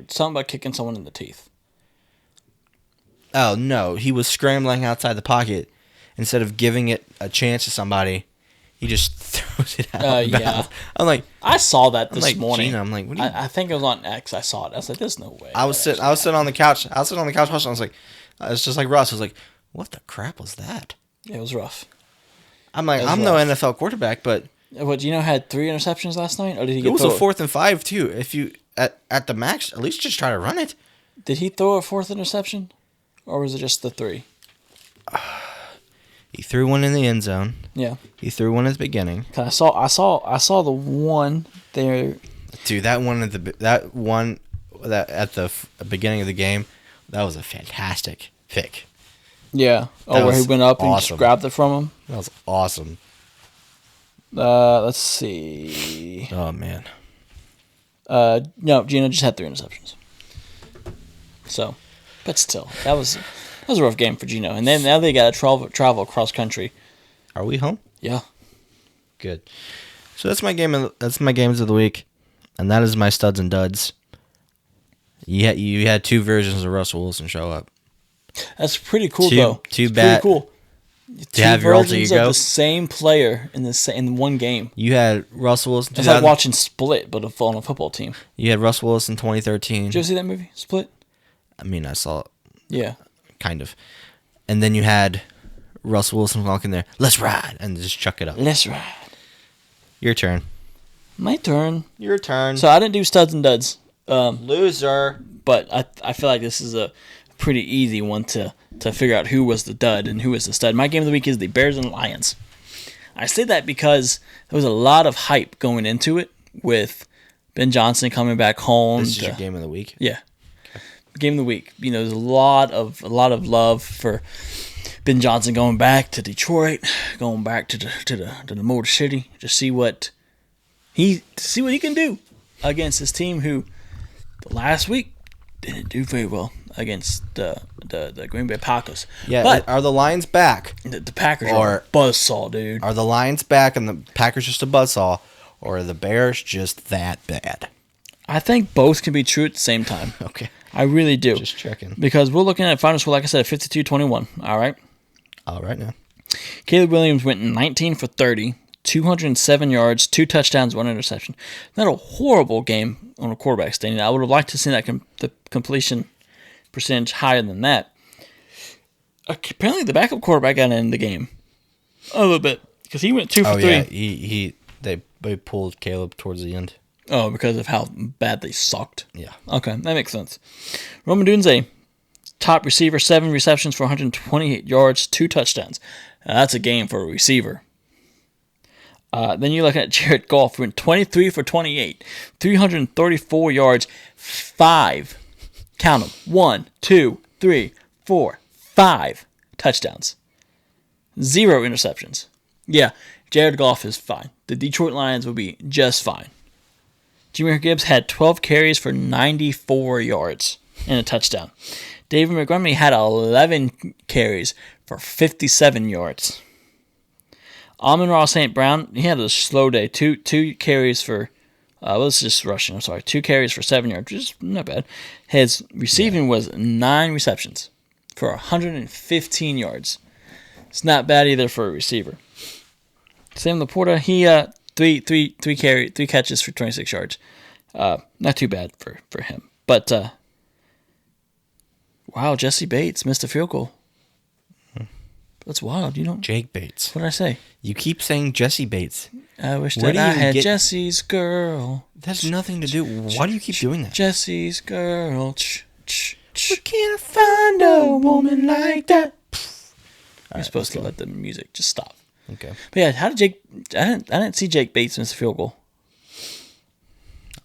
Something about kicking someone in the teeth. Oh no, he was scrambling outside the pocket instead of giving it a chance to somebody. He just throws it out. Yeah. I'm like, I saw that this morning. Gina, I'm like, what do you? I think it was on X. I saw it. I was like, "There's no way." I was sitting on the couch. I was sitting on the couch watching. I was like, it's just like Russ. I was like, what the crap was that? It was rough. I'm like, I'm no NFL quarterback, but What, Gino had 3 interceptions last night, or did he get? It was a 4th and 5 too. If you at the max, at least just try to run it. Did he throw a 4th interception, or was it just the 3? He threw one in the end zone. Yeah. He threw one at the beginning. I saw the one there. Dude, that one at the beginning of the game, that was a fantastic pick. Yeah. That Where he was went up and awesome. just grabbed it from him. That was awesome. Let's see. Oh man. No, Gino just had 3 interceptions. So, but still, that was a rough game for Gino. And then now they got to travel across country. Are we home? Yeah. Good. So that's my game. That's my games of the week, and that is my studs and duds. You had 2 versions of Russell Wilson show up. That's pretty cool, though. Too it's bad. Pretty cool. To have your alter versions ego. of the same player in one game. You had Russell Wilson. It's like watching Split, but on a football team. You had Russell Wilson 2013. Did you ever see that movie, Split? I mean, I saw it. Yeah. Kind of. And then you had Russell Wilson walk in there. Let's ride, and just chuck it up. Let's ride. Your turn. My turn. Your turn. So I didn't do studs and duds. Loser. But I feel like this is a pretty easy one to figure out who was the dud and who was the stud. My game of the week is the Bears and Lions. I say that because there was a lot of hype going into it with Ben Johnson coming back home. This is your game of the week? Yeah. Game of the week. You know, there's a lot of love for Ben Johnson going back to Detroit, going back to the Motor City to see what he can do against this team who last week didn't do very well against the Green Bay Packers. Yeah, but are the Lions back? The Packers are a buzzsaw, dude. Are the Lions back and the Packers just a buzzsaw, or are the Bears just that bad? I think both can be true at the same time. Okay. I really do. Just checking. Because we're looking at final score, like I said, 52-21. All right? All right now. Caleb Williams went 19 for 30, 207 yards, 2 touchdowns, 1 interception. Not a horrible game on a quarterback standing. I would have liked to see that the completion percentage higher than that. Apparently, the backup quarterback got in the game a little bit because he went 2 for 3. Yeah, they pulled Caleb towards the end. Oh, because of how bad they sucked. Yeah. Okay, that makes sense. Roman Dunze, top receiver, 7 receptions for 128 yards, 2 touchdowns. Now, that's a game for a receiver. Then you're looking at Jared Goff, who went 23 for 28, 334 yards, 5. Count them. 1, 2, 3, 4, 5 touchdowns. 0 interceptions. Yeah, Jared Goff is fine. The Detroit Lions will be just fine. Jahmyr Gibbs had 12 carries for 94 yards and a touchdown. David Montgomery had 11 carries for 57 yards. Amon-Ra St. Brown, he had a slow day. Two carries for, let's just rushing, I'm sorry. 2 carries for 7 yards, which is not bad. His receiving was 9 receptions for 115 yards. It's not bad either for a receiver. Sam Laporta, he three catches for 26 yards. Not too bad for him. But wow, Jesse Bates missed a field goal. That's wild. You don't. Jake Bates. What did I say? You keep saying Jesse Bates. I wish Where that do I you had get- Jesse's girl. That's nothing to do. Why do you keep doing that? Jesse's girl. Where can I find a woman like that? You're supposed to let the music just stop. Okay. But yeah, how did Jake? I didn't see Jake Bates miss a field goal.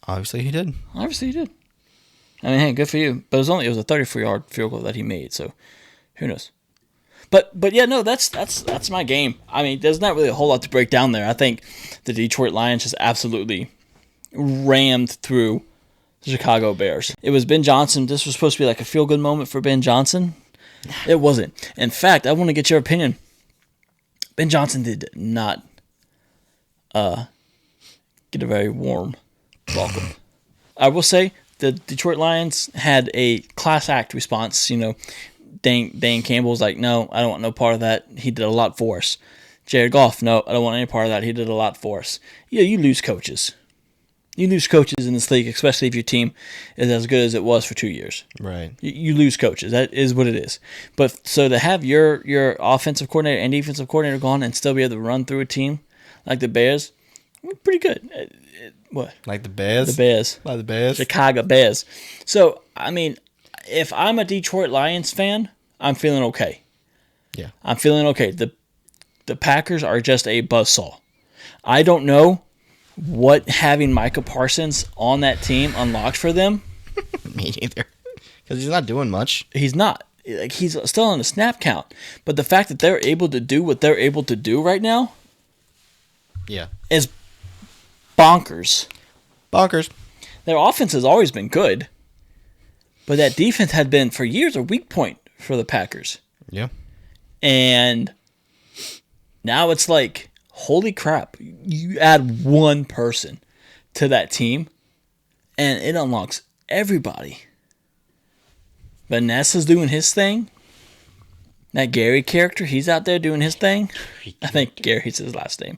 Obviously he did. Obviously he did. I mean, hey, good for you. But it was a 34-yard field goal that he made. So who knows? But yeah, no, that's my game. I mean, there's not really a whole lot to break down there. I think the Detroit Lions just absolutely rammed through the Chicago Bears. It was Ben Johnson. This was supposed to be like a feel-good moment for Ben Johnson. It wasn't. In fact, I want to get your opinion. Ben Johnson did not get a very warm welcome. I will say the Detroit Lions had a class act response. You know, Dan Campbell's like, no, I don't want no part of that. He did a lot for us. Jared Goff, no, I don't want any part of that. He did a lot for us. Yeah, you lose coaches. You lose coaches in this league, especially if your team is as good as it was for 2 years. Right. You lose coaches. That is what it is. But so to have your offensive coordinator and defensive coordinator gone and still be able to run through a team like the Bears, pretty good. What? Like the Bears? The Bears. Like the Bears? Chicago Bears. So, I mean, if I'm a Detroit Lions fan, I'm feeling okay. Yeah. I'm feeling okay. The Packers are just a buzzsaw. I don't know what having Micah Parsons on that team unlocked for them. Me neither. Because he's not doing much. He's not. Like, he's still on the snap count. But the fact that they're able to do what they're able to do right now Yeah. is bonkers. Bonkers. Their offense has always been good. But that defense had been, for years, a weak point for the Packers. Yeah. And now it's like, holy crap. You add one person to that team, and it unlocks everybody. Vanessa's doing his thing. That Gary character, he's out there doing his thing. I think Gary's his last name.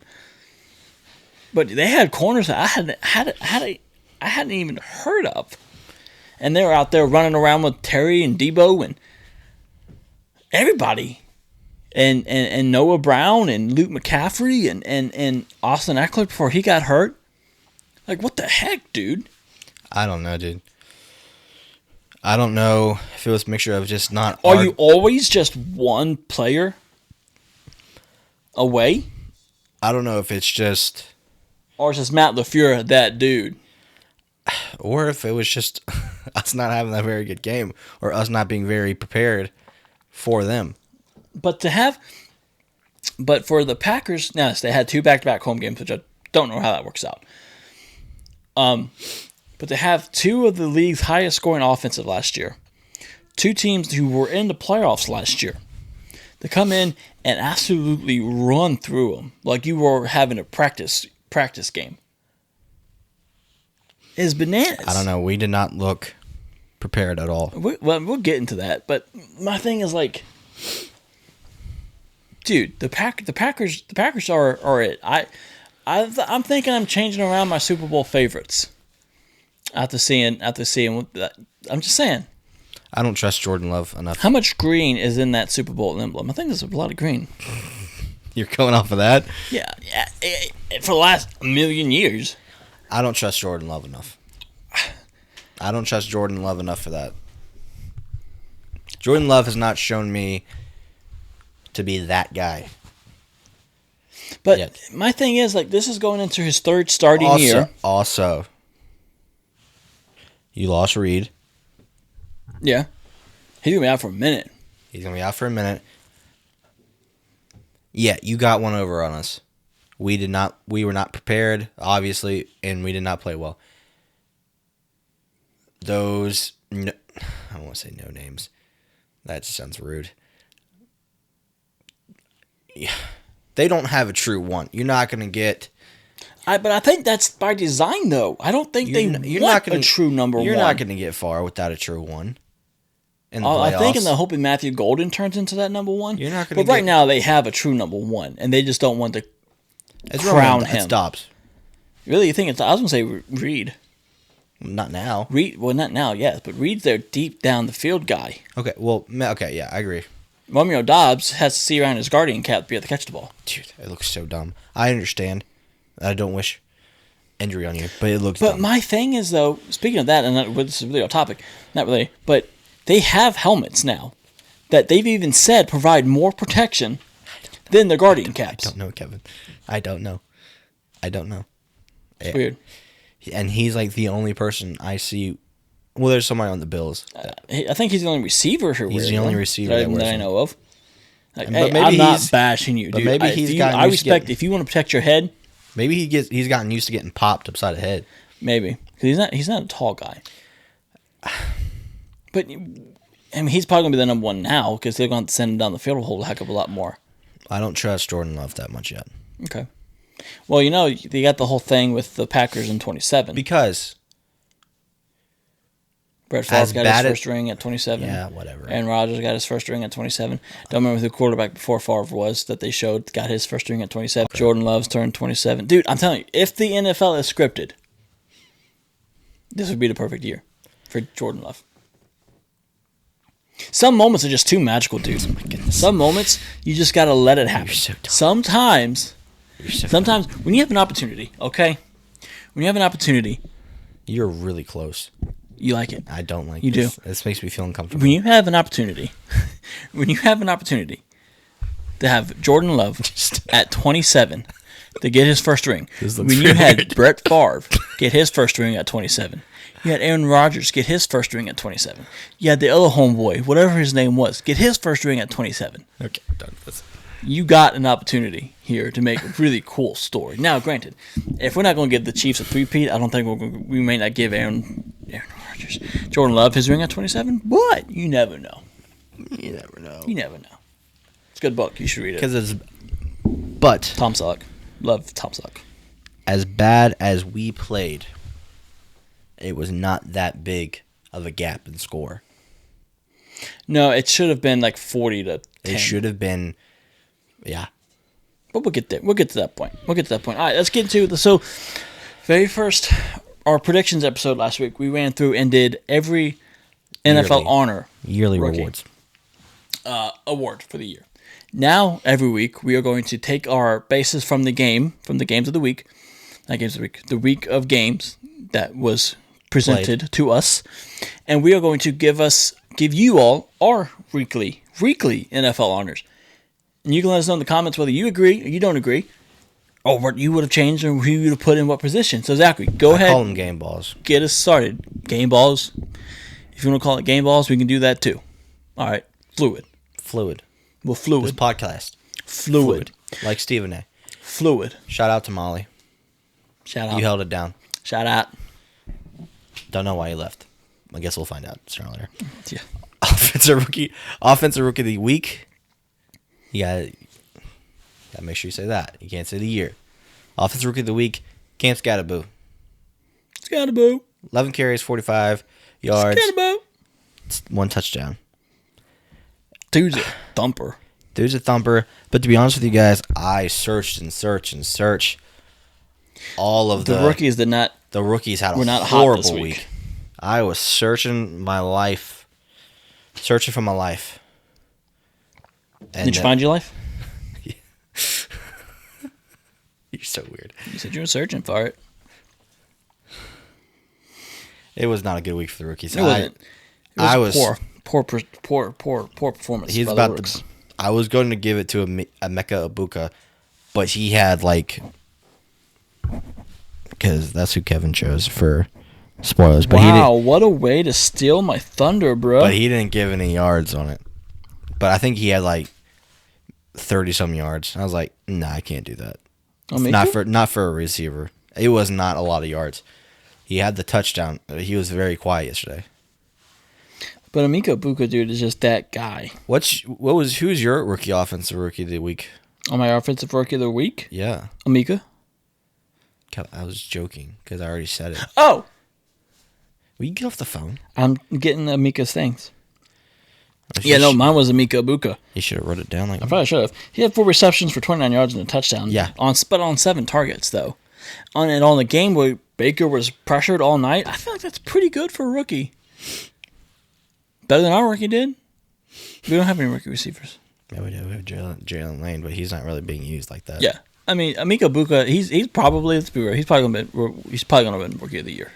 But they had corners that I hadn't even heard of. And they were out there running around with Terry and Debo and everybody. And Noah Brown and Luke McCaffrey and Austin Eckler before he got hurt. Like, what the heck, dude? I don't know, dude. I don't know if it was a mixture of just not... Are you always just one player away? I don't know if it's just... Or is just Matt LaFleur that dude? Or if it was just us not having that very good game. Or us not being very prepared for them. But for the Packers, yes, they had 2 back-to-back home games, which I don't know how that works out. But to have 2 of the league's highest scoring offensive last year, 2 teams who were in the playoffs last year, to come in and absolutely run through them like you were having a practice game is bananas. I don't know. We did not look prepared at all. We'll get into that, but my thing is like, dude, the Packers are it. I'm thinking I'm changing around my Super Bowl favorites after seeing that. I'm just saying. I don't trust Jordan Love enough. How much green is in that Super Bowl emblem? I think there's a lot of green. You're going off of that? Yeah, for the last million years. I don't trust Jordan Love enough. I don't trust Jordan Love enough for that. Jordan Love has not shown me to be that guy. But yet. My thing is, like, this is going into his 3rd starting year. Also, you lost Reed. Yeah. He's going to be out for a minute. He's going to be out for a minute. Yeah, you got one over on us. We were not prepared, obviously, and we did not play well. I don't want to say no names. That just sounds rude. Yeah, they don't have a true one. You're not going to get... But I think that's by design, though. I don't think you're want a true number one. You're not going to get far without a true one. In the I think playoffs. they're hoping Matthew Golden turns into that number one. You're not going to But right now, they have a true number one, and they just don't want to crown him. It stops. Really, you think it's... I was going to say Reed. Not now. Well, not now, yes, but Reed's their deep down the field guy. Okay, yeah, I agree. Romeo Dobbs has to see around his guardian cap to be able to catch the ball. Dude, it looks so dumb. I understand. I don't wish injury on you, but it looks dumb. But my thing is, though, speaking of that, and this is really off topic, not really, but they have helmets now that they've even said provide more protection than the guardian caps. I don't know, Kevin. I don't know. It's weird. And he's like the only person I see. Well, there's somebody on the Bills. I think he's the only receiver who wears the only them receiver that I know of. Like, But hey, maybe I'm not he's- bashing you, but dude. maybe he's gotten I used to respect getting- if you want to protect your head. Maybe he's gotten used to getting popped upside the head. Maybe because he's not a tall guy. But I mean, he's probably gonna be the number one now because they're going to send him down the field a whole heck of a lot more. I don't trust Jordan Love that much yet. Okay. Well, they got the whole thing with the Packers in 27. Because Brett Favre as got bad his as- first ring at 27. yeah, whatever. Aaron Rodgers got his first ring at 27. Don't remember who the quarterback before Favre was that they showed got his first ring at 27. Okay. Jordan Love's turned 27. Dude, I'm telling you, if the NFL is scripted, this would be the perfect year for Jordan Love. Some moments are just too magical, dude. Oh my goodness. Some moments, you just got to let it happen. You're so dumb. Sometimes when you have an opportunity, okay? When you have an opportunity, You're really close. you like it. I don't like You this. do. This makes me feel uncomfortable. When you have an opportunity, to have Jordan Love at 27 to get his first ring, This when looks you had weird. Brett Favre get his first ring at 27, you had Aaron Rodgers get his first ring at 27, you had the other homeboy, whatever his name was, get his first ring at 27. Okay, done with this. You got an opportunity here to make a really cool story. Now, granted, if we're not going to give the Chiefs a three-peat, I don't think we may not give Aaron Rodgers, Jordan Love his ring at 27, but you never know. You never know. You never know. It's a good book. You should read it. But Tom Selleck. Love Tom Selleck. as bad as we played, it was not that big of a gap in score. No, it should have been like 40 to 10. It should have been, yeah. But we'll get there. We'll get to that point. All right, let's get into very first, our predictions episode last week, we ran through and did every NFL honor Yearly rookie rewards. award for the year. Now, every week, we are going to take our basis from the games of the week, the week of games that was presented to us, and we are going to give you all our weekly NFL honors. And you can let us know in the comments whether you agree or you don't agree, or what you would have changed or who you would have put in what position. So, Zachary, go ahead. Call them game balls. Get us started. Game balls. If you want to call it game balls, we can do that too. All right. Fluid. Well, fluid. This podcast. Fluid. Like Stephen A. Fluid. Shout out to Molly. Shout out. You held it down. Shout out. Don't know why he left. I guess we'll find out sooner or later. Yeah. Offensive rookie of the week. You gotta make sure you say that. You can't say the year. Offensive rookie of the week. Cam Scatterboo. Scatterboo. 11 carries, 45 yards, Scatterboo. 1 touchdown. Dude's a thumper. Dude's a thumper. But to be honest with you guys, I searched. All of The rookies did not. The rookies had We're a not hot this horrible week. week. I was searching for my life. And Did you find your life? You're so weird. You said you were searching for it. It was not a good week for the rookies. It wasn't. I was poor performance. He's by about the to. Rooks. I was going to give it to Emeka Ibuka, but he had because that's who Kevin chose for spoilers. But Wow, what a way to steal my thunder, bro. But he didn't give any yards on it. But I think he had 30-some yards. I was like, nah, I can't do that. Amika? Not for a receiver. It was not a lot of yards. He had the touchdown. He was very quiet yesterday. But Amika Buka, dude, is just that guy. Who's your rookie offensive rookie of the week? On my offensive rookie of the week? Yeah. Amika. I was joking because I already said it. Oh! Will you get off the phone? I'm getting Amika's things. Mine was Amika Buka. You should have wrote it down like I probably should have. He had 4 receptions for 29 yards and a touchdown. Yeah. But on 7 targets, though. On the game where Baker was pressured all night, I feel like that's pretty good for a rookie. Better than our rookie did. We don't have any rookie receivers. Yeah, we do. We have Jalen Lane, but he's not really being used like that. Yeah. I mean, Amika Buka, he's probably, let's be real, he's probably going to win Rookie of the Year.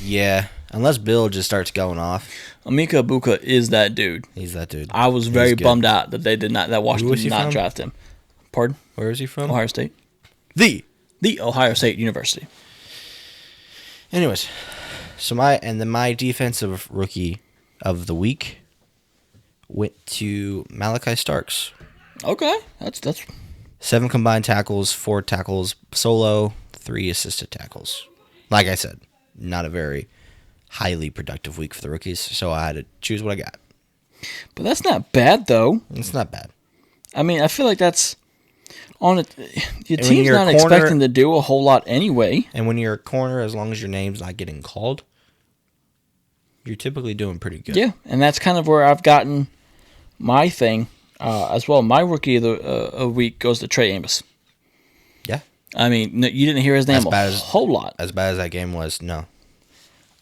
Yeah, unless Bill just starts going off. Amika Buka is that dude. He's that dude. I was very bummed out that that Washington did not draft him. Pardon? Where is he from? Ohio State. The Ohio State University. Anyways, so my defensive rookie of the week went to Malachi Starks. Okay, that's 7 combined tackles, 4 tackles solo, 3 assisted tackles. Like I said, not a very highly productive week for the rookies, so I had to choose what I got. But that's not bad, though. It's not bad. I mean, I feel like that's on it. Your team's not expecting to do a whole lot anyway. And when you're a corner, as long as your name's not getting called, you're typically doing pretty good. Yeah, and that's kind of where I've gotten my thing as well. My rookie of the week goes to Trey Amos. Yeah. I mean, you didn't hear his name a whole lot. As bad as that game was, no.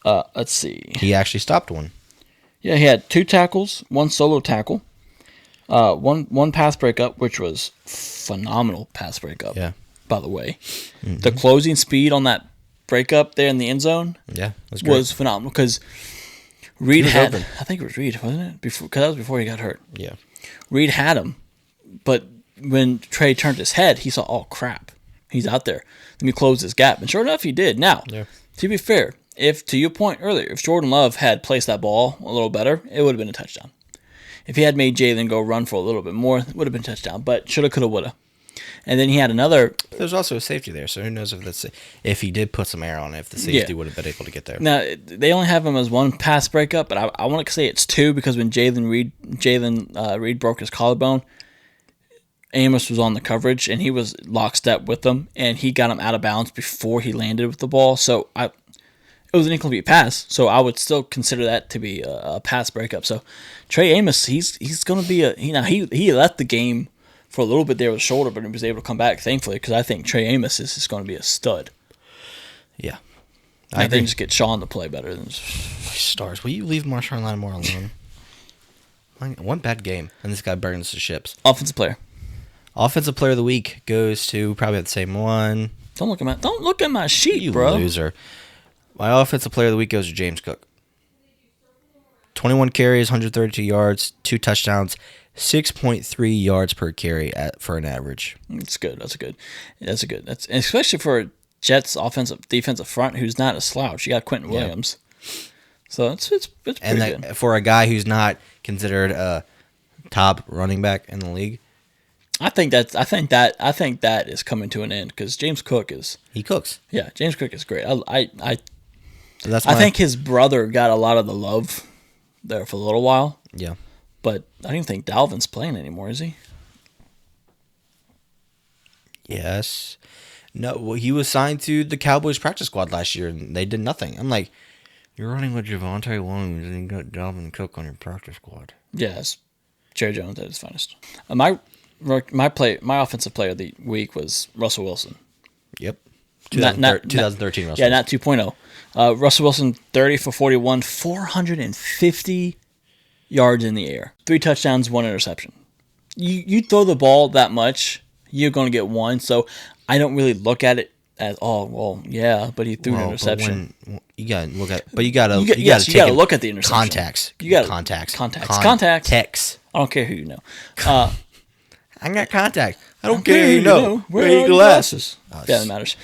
Let's see. He actually stopped one. Yeah, he had 2 tackles, 1 solo tackle, one pass breakup, which was phenomenal pass breakup. Yeah. By the way, the closing speed on that breakup there in the end zone, yeah, was phenomenal because Reed had. Open. I think it was Reed, wasn't it? Because that was before he got hurt. Yeah. Reed had him, but when Trey turned his head, he saw, oh crap, he's out there. Let me close this gap, and sure enough, he did. Now, to be fair, if to your point earlier, if Jordan Love had placed that ball a little better, it would have been a touchdown. If he had made Jalen go run for a little bit more, it would have been a touchdown. But shoulda, coulda, woulda. And then he had another. There's also a safety there, so who knows if he did put some air on it, if the safety would have been able to get there. Now they only have him as 1 pass breakup, but I want to say it's 2 because when Jalen Reed broke his collarbone, Amos was on the coverage and he was lockstep with them, and he got him out of bounds before he landed with the ball. So it was an incomplete pass, so I would still consider that to be a pass breakup. So Trey Amos, he's going to be he left the game for a little bit there with shoulder, but he was able to come back, thankfully, because I think Trey Amos is going to be a stud. Yeah. I think just get Sean to play better than Stars. Will you leave Marshawn Lattimore alone? One bad game, and this guy burns the ships. Offensive player. Offensive player of the week goes to probably the same one. Don't look at my sheet, you bro. Loser. My offensive player of the week goes to James Cook. 21 carries, 132 yards, 2 touchdowns, 6.3 yards per carry for an average. That's good. That's good. That's especially for a Jets defensive front who's not a slouch. You got Quentin Williams, so it's pretty good for a guy who's not considered a top running back in the league. I think that is coming to an end because James Cook is. He cooks. Yeah, James Cook is great. I I think his brother got a lot of the love there for a little while. Yeah. But I don't even think Dalvin's playing anymore, is he? Yes. No, well, he was signed to the Cowboys practice squad last year, and they did nothing. I'm like, you're running with Javonte Williams, and you got Dalvin Cook on your practice squad. Yes. Jerry Jones at his finest. My offensive player of the week was Russell Wilson. Yep. 2013 Russell. Yeah, not 2.0. Russell Wilson, 30 for 41, 450 yards in the air. 3 touchdowns, 1 interception. You throw the ball that much, you're going to get 1. So I don't really look at it as, oh, well, yeah, but he threw an interception. You got to look at, but you got to look at the interception. Contacts. You got contacts. Contacts. I don't care who you know. I got contact. I don't care who you know. Where are your glasses? Yeah, that matters.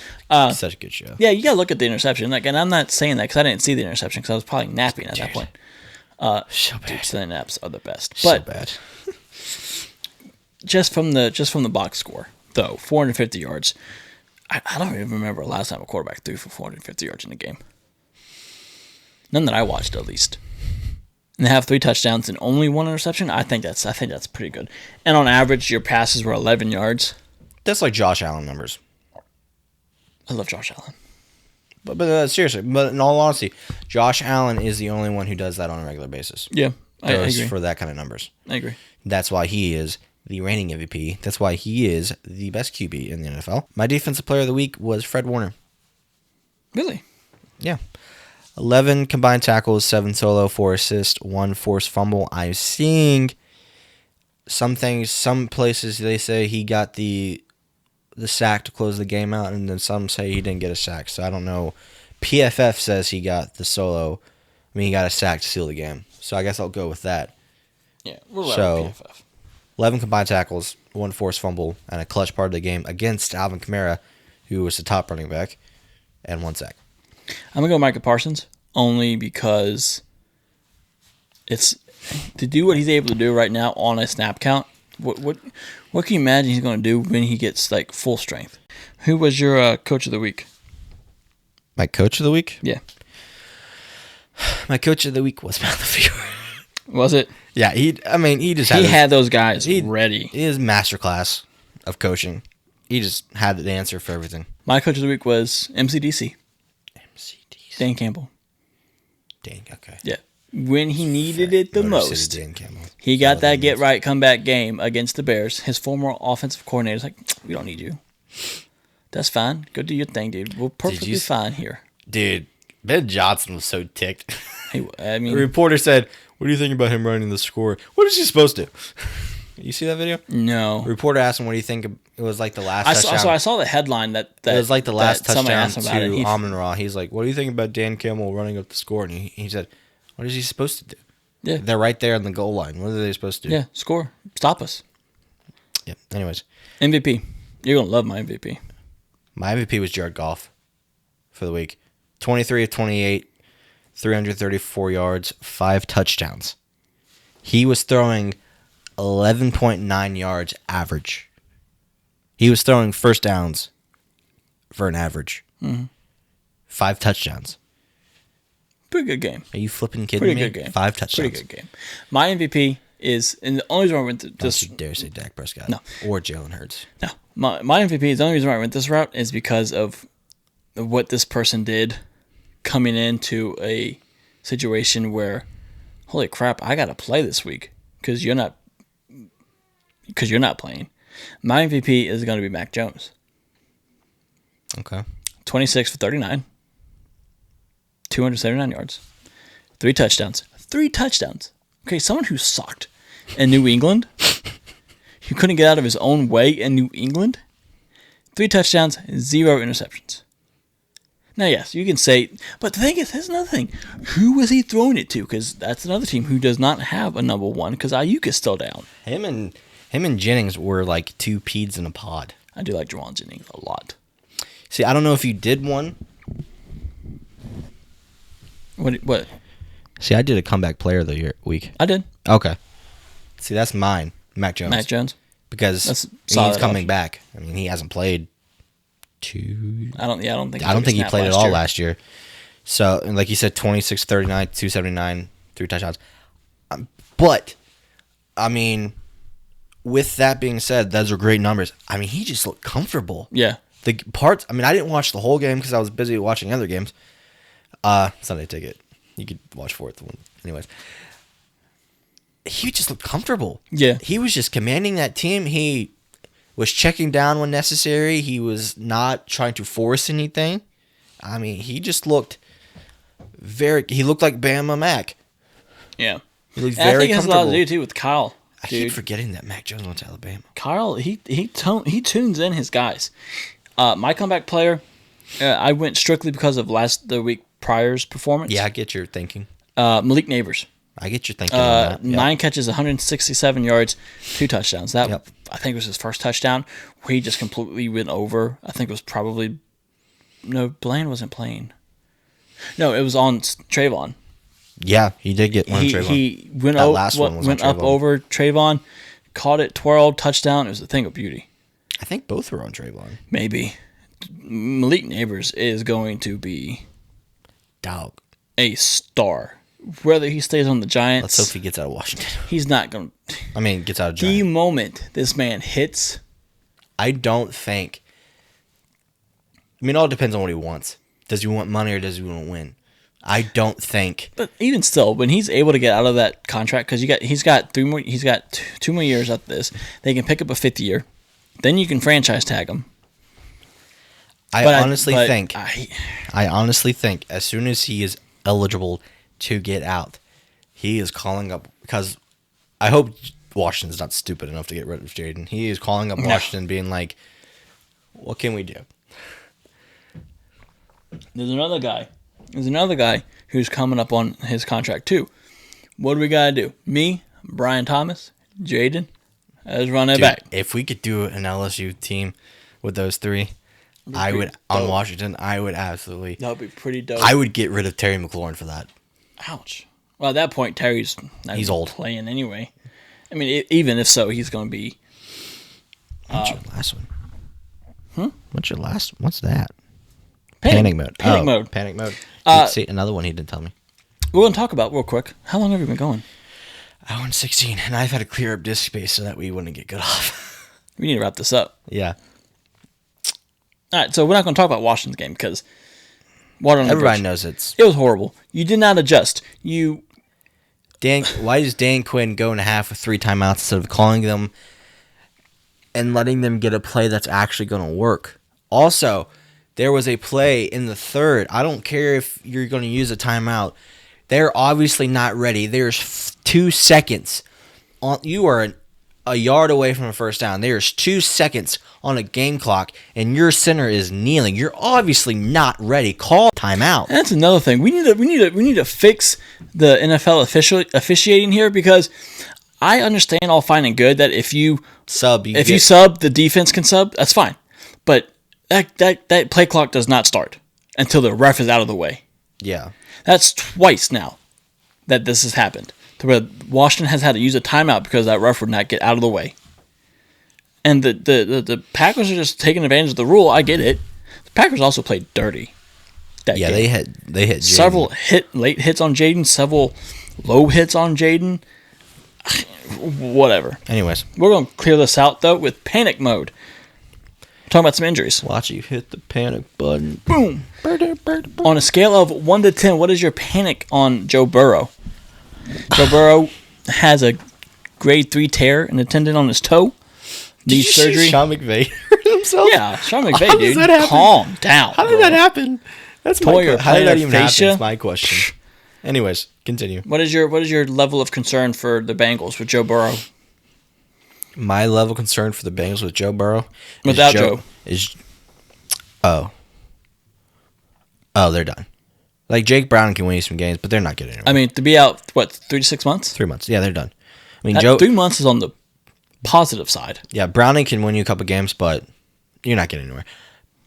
Such a good show. Yeah, you got to look at the interception. And I'm not saying that because I didn't see the interception because I was probably napping at that point. So bad. Dude, Sunday naps are the best. So bad. just from the box score, though, 450 yards. I don't even remember the last time a quarterback threw for 450 yards in a game. None that I watched, at least. And they have 3 touchdowns and only 1 interception. I think that's pretty good. And on average, your passes were 11 yards. That's like Josh Allen numbers. I love Josh Allen. But seriously, but in all honesty, Josh Allen is the only one who does that on a regular basis. Yeah, I agree. For that kind of numbers. I agree. That's why he is the reigning MVP. That's why he is the best QB in the NFL. My defensive player of the week was Fred Warner. Really? Yeah. 11 combined tackles, 7 solo, 4 assists, 1 forced fumble. I'm seeing some places they say he got the sack to close the game out, and then some say he didn't get a sack. So I don't know. PFF says he got the solo. He got a sack to seal the game. So I guess I'll go with that. Yeah, we'll allow PFF. 11 combined tackles, 1 forced fumble, and a clutch part of the game against Alvin Kamara, who was the top running back, and 1 sack. I'm going to go Micah Parsons, only because it's to do what he's able to do right now on a snap count. What can you imagine he's going to do when he gets like full strength? Who was your coach of the week? My coach of the week? Yeah. My coach of the week was Matt LaFleur. Was it? Yeah, he had those guys ready. His masterclass of coaching. He just had the answer for everything. My coach of the week was MCDC. Dan Campbell. Okay. Yeah. When he needed it the most, Dan Campbell. he got that get-right comeback game against the Bears. His former offensive coordinator's like, we don't need you. That's fine. Go do your thing, dude. We're perfectly fine here. Dude, Ben Johnson was so ticked. The reporter said, what do you think about him running the score? What is he supposed to? You see that video? No. The reporter asked him, what do you think? It was like the last touchdown. So I saw the headline that it was like the last touchdown to Amon-Ra. He's like, what do you think about Dan Campbell running up the score? And he said, what is he supposed to do? Yeah. They're right there on the goal line. What are they supposed to do? Yeah, score. Stop us. Yeah. Anyways. MVP. You're going to love my MVP. My MVP was Jared Goff for the week. 23 of 28, 334 yards, 5 touchdowns. He was throwing 11.9 yards average. He was throwing first downs for an average. Mm-hmm. 5 touchdowns. Pretty good game. Are you flipping kidding me? Pretty good game. 5 touchdowns. Pretty good game. My MVP is, and the only reason I went this. Don't you dare say Dak Prescott. No. Or Jalen Hurts. No. My MVP is the only reason why I went this route is because of what this person did coming into a situation where, holy crap, I got to play this week because you're not playing. My MVP is going to be Mac Jones. Okay. 26 for 39. 279 yards. 3 touchdowns. 3 touchdowns. Okay, someone who sucked in New England, who couldn't get out of his own way in New England, 3 touchdowns, 0 interceptions. Now, yes, you can say, but the thing is, here's another thing. Who was he throwing it to? Because that's another team who does not have a number 1 because Ayuk is still down. Him and Jennings were like 2 peas in a pod. I do like Jawan Jennings a lot. See, I don't know if you did one. What? See, I did a comeback player of the week. I did. Okay. See, that's mine, Mac Jones. Mac Jones? Because he's coming back. I mean, he hasn't played 2... I don't think he played at all last year. So, and like you said, 26, 39, 279, 3 touchdowns. But, I mean, with that being said, those are great numbers. I mean, he just looked comfortable. Yeah. The parts, I mean, I didn't watch the whole game because I was busy watching other games. Sunday Ticket. You could watch 4th one. Anyways. He just looked comfortable. Yeah. He was just commanding that team. He was checking down when necessary. He was not trying to force anything. I mean, he just looked he looked like Bama Mac. Yeah. He looked and very I think it has a comfortable. lot to do, too, with Kyle. I keep forgetting that Mac Jones went to Alabama. Kyle, he tunes in his guys. My comeback player, I went strictly because of the week prior's performance. Yeah, I get your thinking. Malik Neighbors. I get your thinking on that. Yep. 9 catches, 167 yards, 2 touchdowns. That Yep. I think was his first touchdown where he just completely went over. I think it was probably Bland wasn't playing. No, it was on Trayvon. Yeah, he did get one on Trayvon. He went That last one was on up Trayvon. over Trayvon, caught it, twirled, touchdown. It was a thing of beauty. I think both were on Draymond. Maybe. Malik Neighbors is going to be Dog. a star. Whether he stays on the Giants. Let's hope he gets out of Washington. He's not going to. I mean, gets out of The Giants. moment this man hits. I don't think. I mean, it all depends on what he wants. Does he want money or does he want to win? I don't think. But even still, when he's able to get out of that contract, because he's got 2 more years after this, they can pick up a 5th year. Then you can franchise tag him. I honestly think as soon as he is eligible to get out, he is calling up, because I hope Washington's not stupid enough to get rid of Jaden. He is calling up Washington being like, what can we do? There's another guy who's coming up on his contract too. What do we got to do? Me, Brian Thomas, Jaden, as running back. If we could do an LSU team with those three, on Washington, I would absolutely. That would be pretty dope. I would get rid of Terry McLaurin for that. Ouch. Well, at that point, Terry's not He's even old. playing anyway. I mean, even if so, he's going to be. What's your last one? What's that? Panic mode. mode. Panic mode. See, another one he didn't tell me. We're going to talk about real quick. How long have you been going? I went 16, and I've had to clear up disk space so that we wouldn't get cut off. We need to wrap this up. Yeah. All right, so we're not going to talk about Washington's game because water on the Everybody bridge. knows it was horrible. You did not adjust. Why does Dan Quinn go in a half with 3 timeouts instead of calling them and letting them get a play that's actually going to work? Also, there was a play in the third. I don't care if you're going to use a timeout. They're obviously not ready. There's 2 seconds. You are a yard away from a first down. There's 2 seconds on a game clock, and your center is kneeling. You're obviously not ready. Call timeout. That's another thing. We need to fix the NFL officiating here, because I understand all fine and good that if you sub, the defense can sub. That's fine, but that play clock does not start until the ref is out of the way. Yeah, that's twice now that this has happened, to where Washington has had to use a timeout because that ref would not get out of the way. And the Packers are just taking advantage of the rule. I get it. The Packers also played dirty. Yeah, game. they hit Jaden. Several late hits on Jaden, several low hits on Jaden. Whatever. Anyways, we're going to clear this out though with panic mode. We're talking about some injuries. Watch you hit the panic button. Boom. On a scale of 1 to 10, what is your panic on Joe Burrow? Joe Burrow has a grade 3 tear in the tendon on his toe. Needs surgery. Sean McVay hurt himself? Yeah, Sean McVay, dude. Calm down. How did that happen? That's How did that even happen? That's my question. Anyways, continue. What is your level of concern for the Bengals with Joe Burrow? My level of concern for the Bengals with Joe Burrow without Joe is they're done. Like, Jake Brown can win you some games, but they're not getting anywhere. I mean, to be out 3 to 6 months? 3 months. Yeah, they're done. I mean, Joe 3 months is on the positive side. Yeah, Browning can win you a couple games, but you're not getting anywhere.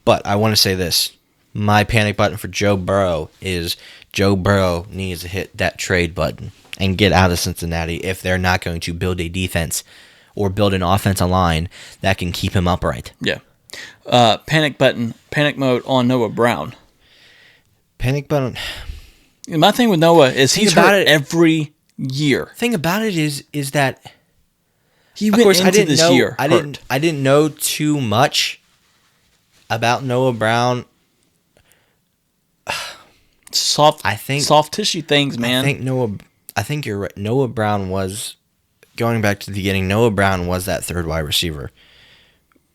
But I want to say this. My panic button for Joe Burrow is Joe Burrow needs to hit that trade button and get out of Cincinnati if they're not going to build a defense or build an offensive line that can keep him upright. Yeah. Panic mode on Noah Brown. Panic button. My thing with Noah is he's hurt every year. Thing about it is that he went into this year hurt. I didn't know too much about Noah Brown. Soft tissue things, man. I think you're right. Noah Brown was, going back to the beginning, Noah Brown was that third wide receiver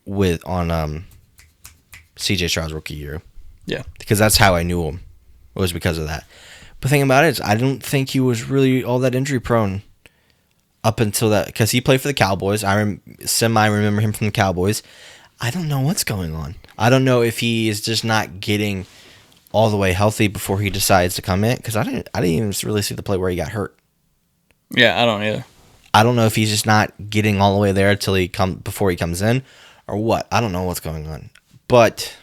on CJ Stroud's rookie year. Yeah. Because that's how I knew him. It was because of that. But the thing about it is, I don't think he was really all that injury prone up until that, because he played for the Cowboys. I remember him from the Cowboys. I don't know what's going on. I don't know if he is just not getting all the way healthy before he decides to come in, because I didn't even really see the play where he got hurt. Yeah, I don't either. I don't know if he's just not getting all the way there before he comes in, or what. I don't know what's going on. But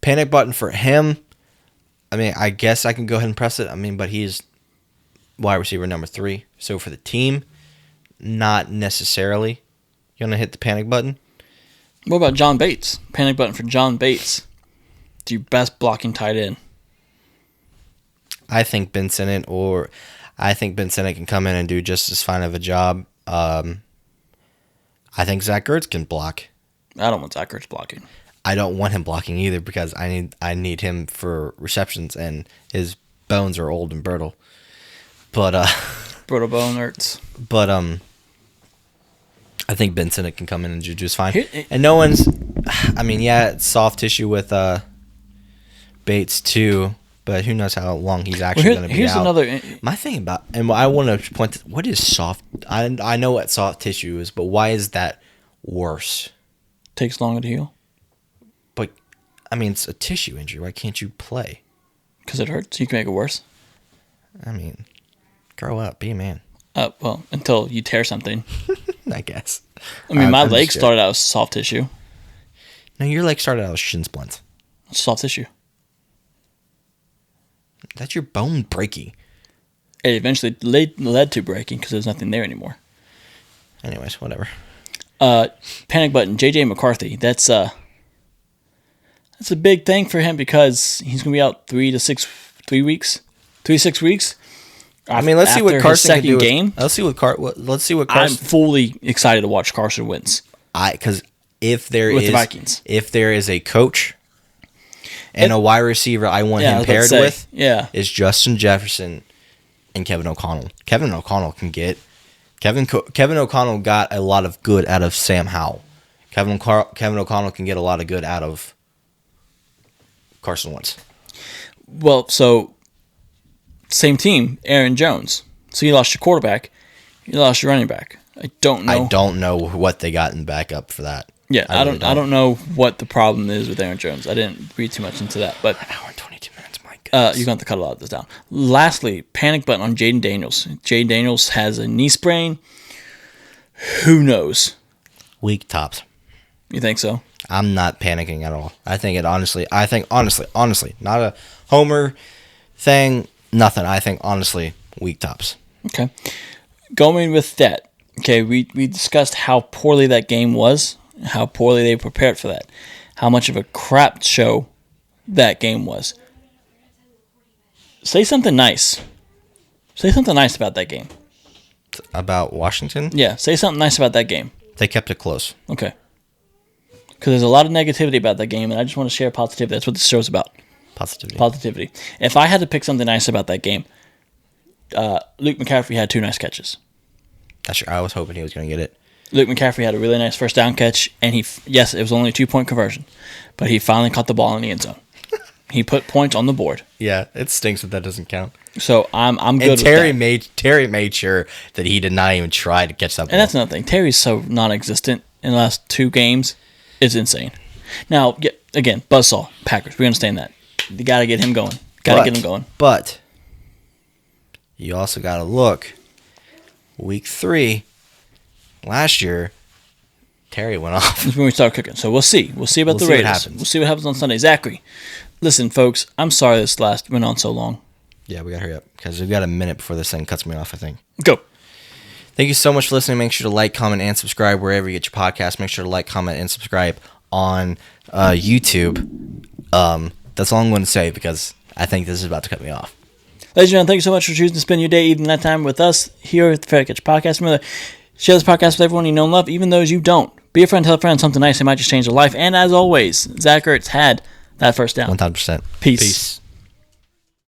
panic button for him. I mean, I guess I can go ahead and press it. I mean, but he's wide receiver number 3 So for the team, not necessarily going to hit the panic button. What about John Bates? Panic button for John Bates. It's your best blocking tight end. I think Ben Sinnott can come in and do just as fine of a job. I think Zach Ertz can block. I don't want Zach Ertz blocking. I don't want him blocking either because I need him for receptions, and his bones are old and brittle. But Brittle bone Ertz. But I think Ben Sinnott can come in and do just fine. And no one's. I mean, yeah, it's soft tissue with Bates too, but who knows how long he's actually going to be here's out. Another. My thing about, and I want to point to, what is soft? I know what soft tissue is, but why is that worse? Takes longer to heal. But I mean, it's a tissue injury. Why can't you play? Because it hurts. You can make it worse. I mean, grow up, be a man. Well, until you tear something. I guess. I mean, my leg started out as soft tissue. No, your leg started out as shin splints. Soft tissue. That's your bone breaking. It eventually led to breaking because there's nothing there anymore. Anyways, whatever. Panic button. JJ McCarthy. That's a big thing for him because he's gonna be out 3 to 6 weeks. I mean, let's see what Carson can do. Game. Let's see what Carson. I'm fully excited to watch Carson Wentz. Because if there with is the Vikings, if there is a coach and a wide receiver, I want him paired with. Yeah, is Justin Jefferson and Kevin O'Connell. Kevin O'Connell got a lot of good out of Sam Howell. Kevin O'Connell can get a lot of good out of Carson Wentz. Well, so same team, Aaron Jones. So you lost your quarterback, you lost your running back. I don't know what they got in backup for that. Yeah, I don't know what the problem is with Aaron Jones. I didn't read too much into that, but an hour and 22 minutes. My goodness. you're going to have to cut a lot of this down. Lastly, panic button on Jaden Daniels. Jaden Daniels has a knee sprain. Who knows? Weak tops. You think so? I'm not panicking at all. I think honestly, not a homer thing, nothing. I think honestly, weak tops. Okay. Going with that. Okay, we discussed how poorly that game was, how poorly they prepared for that, how much of a crap show that game was. Say something nice. Say something nice about that game. About Washington? Yeah, say something nice about that game. They kept it close. Okay. Because there's a lot of negativity about that game, and I just want to share positivity. That's what this show's about. Positivity. If I had to pick something nice about that game, Luke McCaffrey had 2 nice catches. I was hoping he was going to get it. Luke McCaffrey had a really nice first down catch, and it was only a 2-point conversion, but he finally caught the ball in the end zone. He put points on the board. Yeah, it stinks that doesn't count. So I'm good with that. Terry made sure that he did not even try to catch that ball. And that's another thing. Terry's so non-existent in the last 2 games. It's insane. Now, again, buzzsaw, Packers. We understand that. You got to get him going. But you also got to look. Week 3, last year, Terry went off. That's when we start cooking. So we'll see. We'll see about the Raiders. We'll see what happens on Sunday. Zachary, listen, folks, I'm sorry this went on so long. Yeah, we got to hurry up because we've got a minute before this thing cuts me off, I think. Go. Thank you so much for listening. Make sure to like, comment, and subscribe wherever you get your podcast. Make sure to like, comment, and subscribe on YouTube. That's all I'm going to say because I think this is about to cut me off. Ladies and gentlemen, thank you so much for choosing to spend your day, evening, that time with us here at the Fair Catch Podcast. Remember, share this podcast with everyone you know and love, even those you don't. Be a friend, tell a friend something nice. It might just change their life. And as always, Zach Ertz had that first down. 100%. Peace.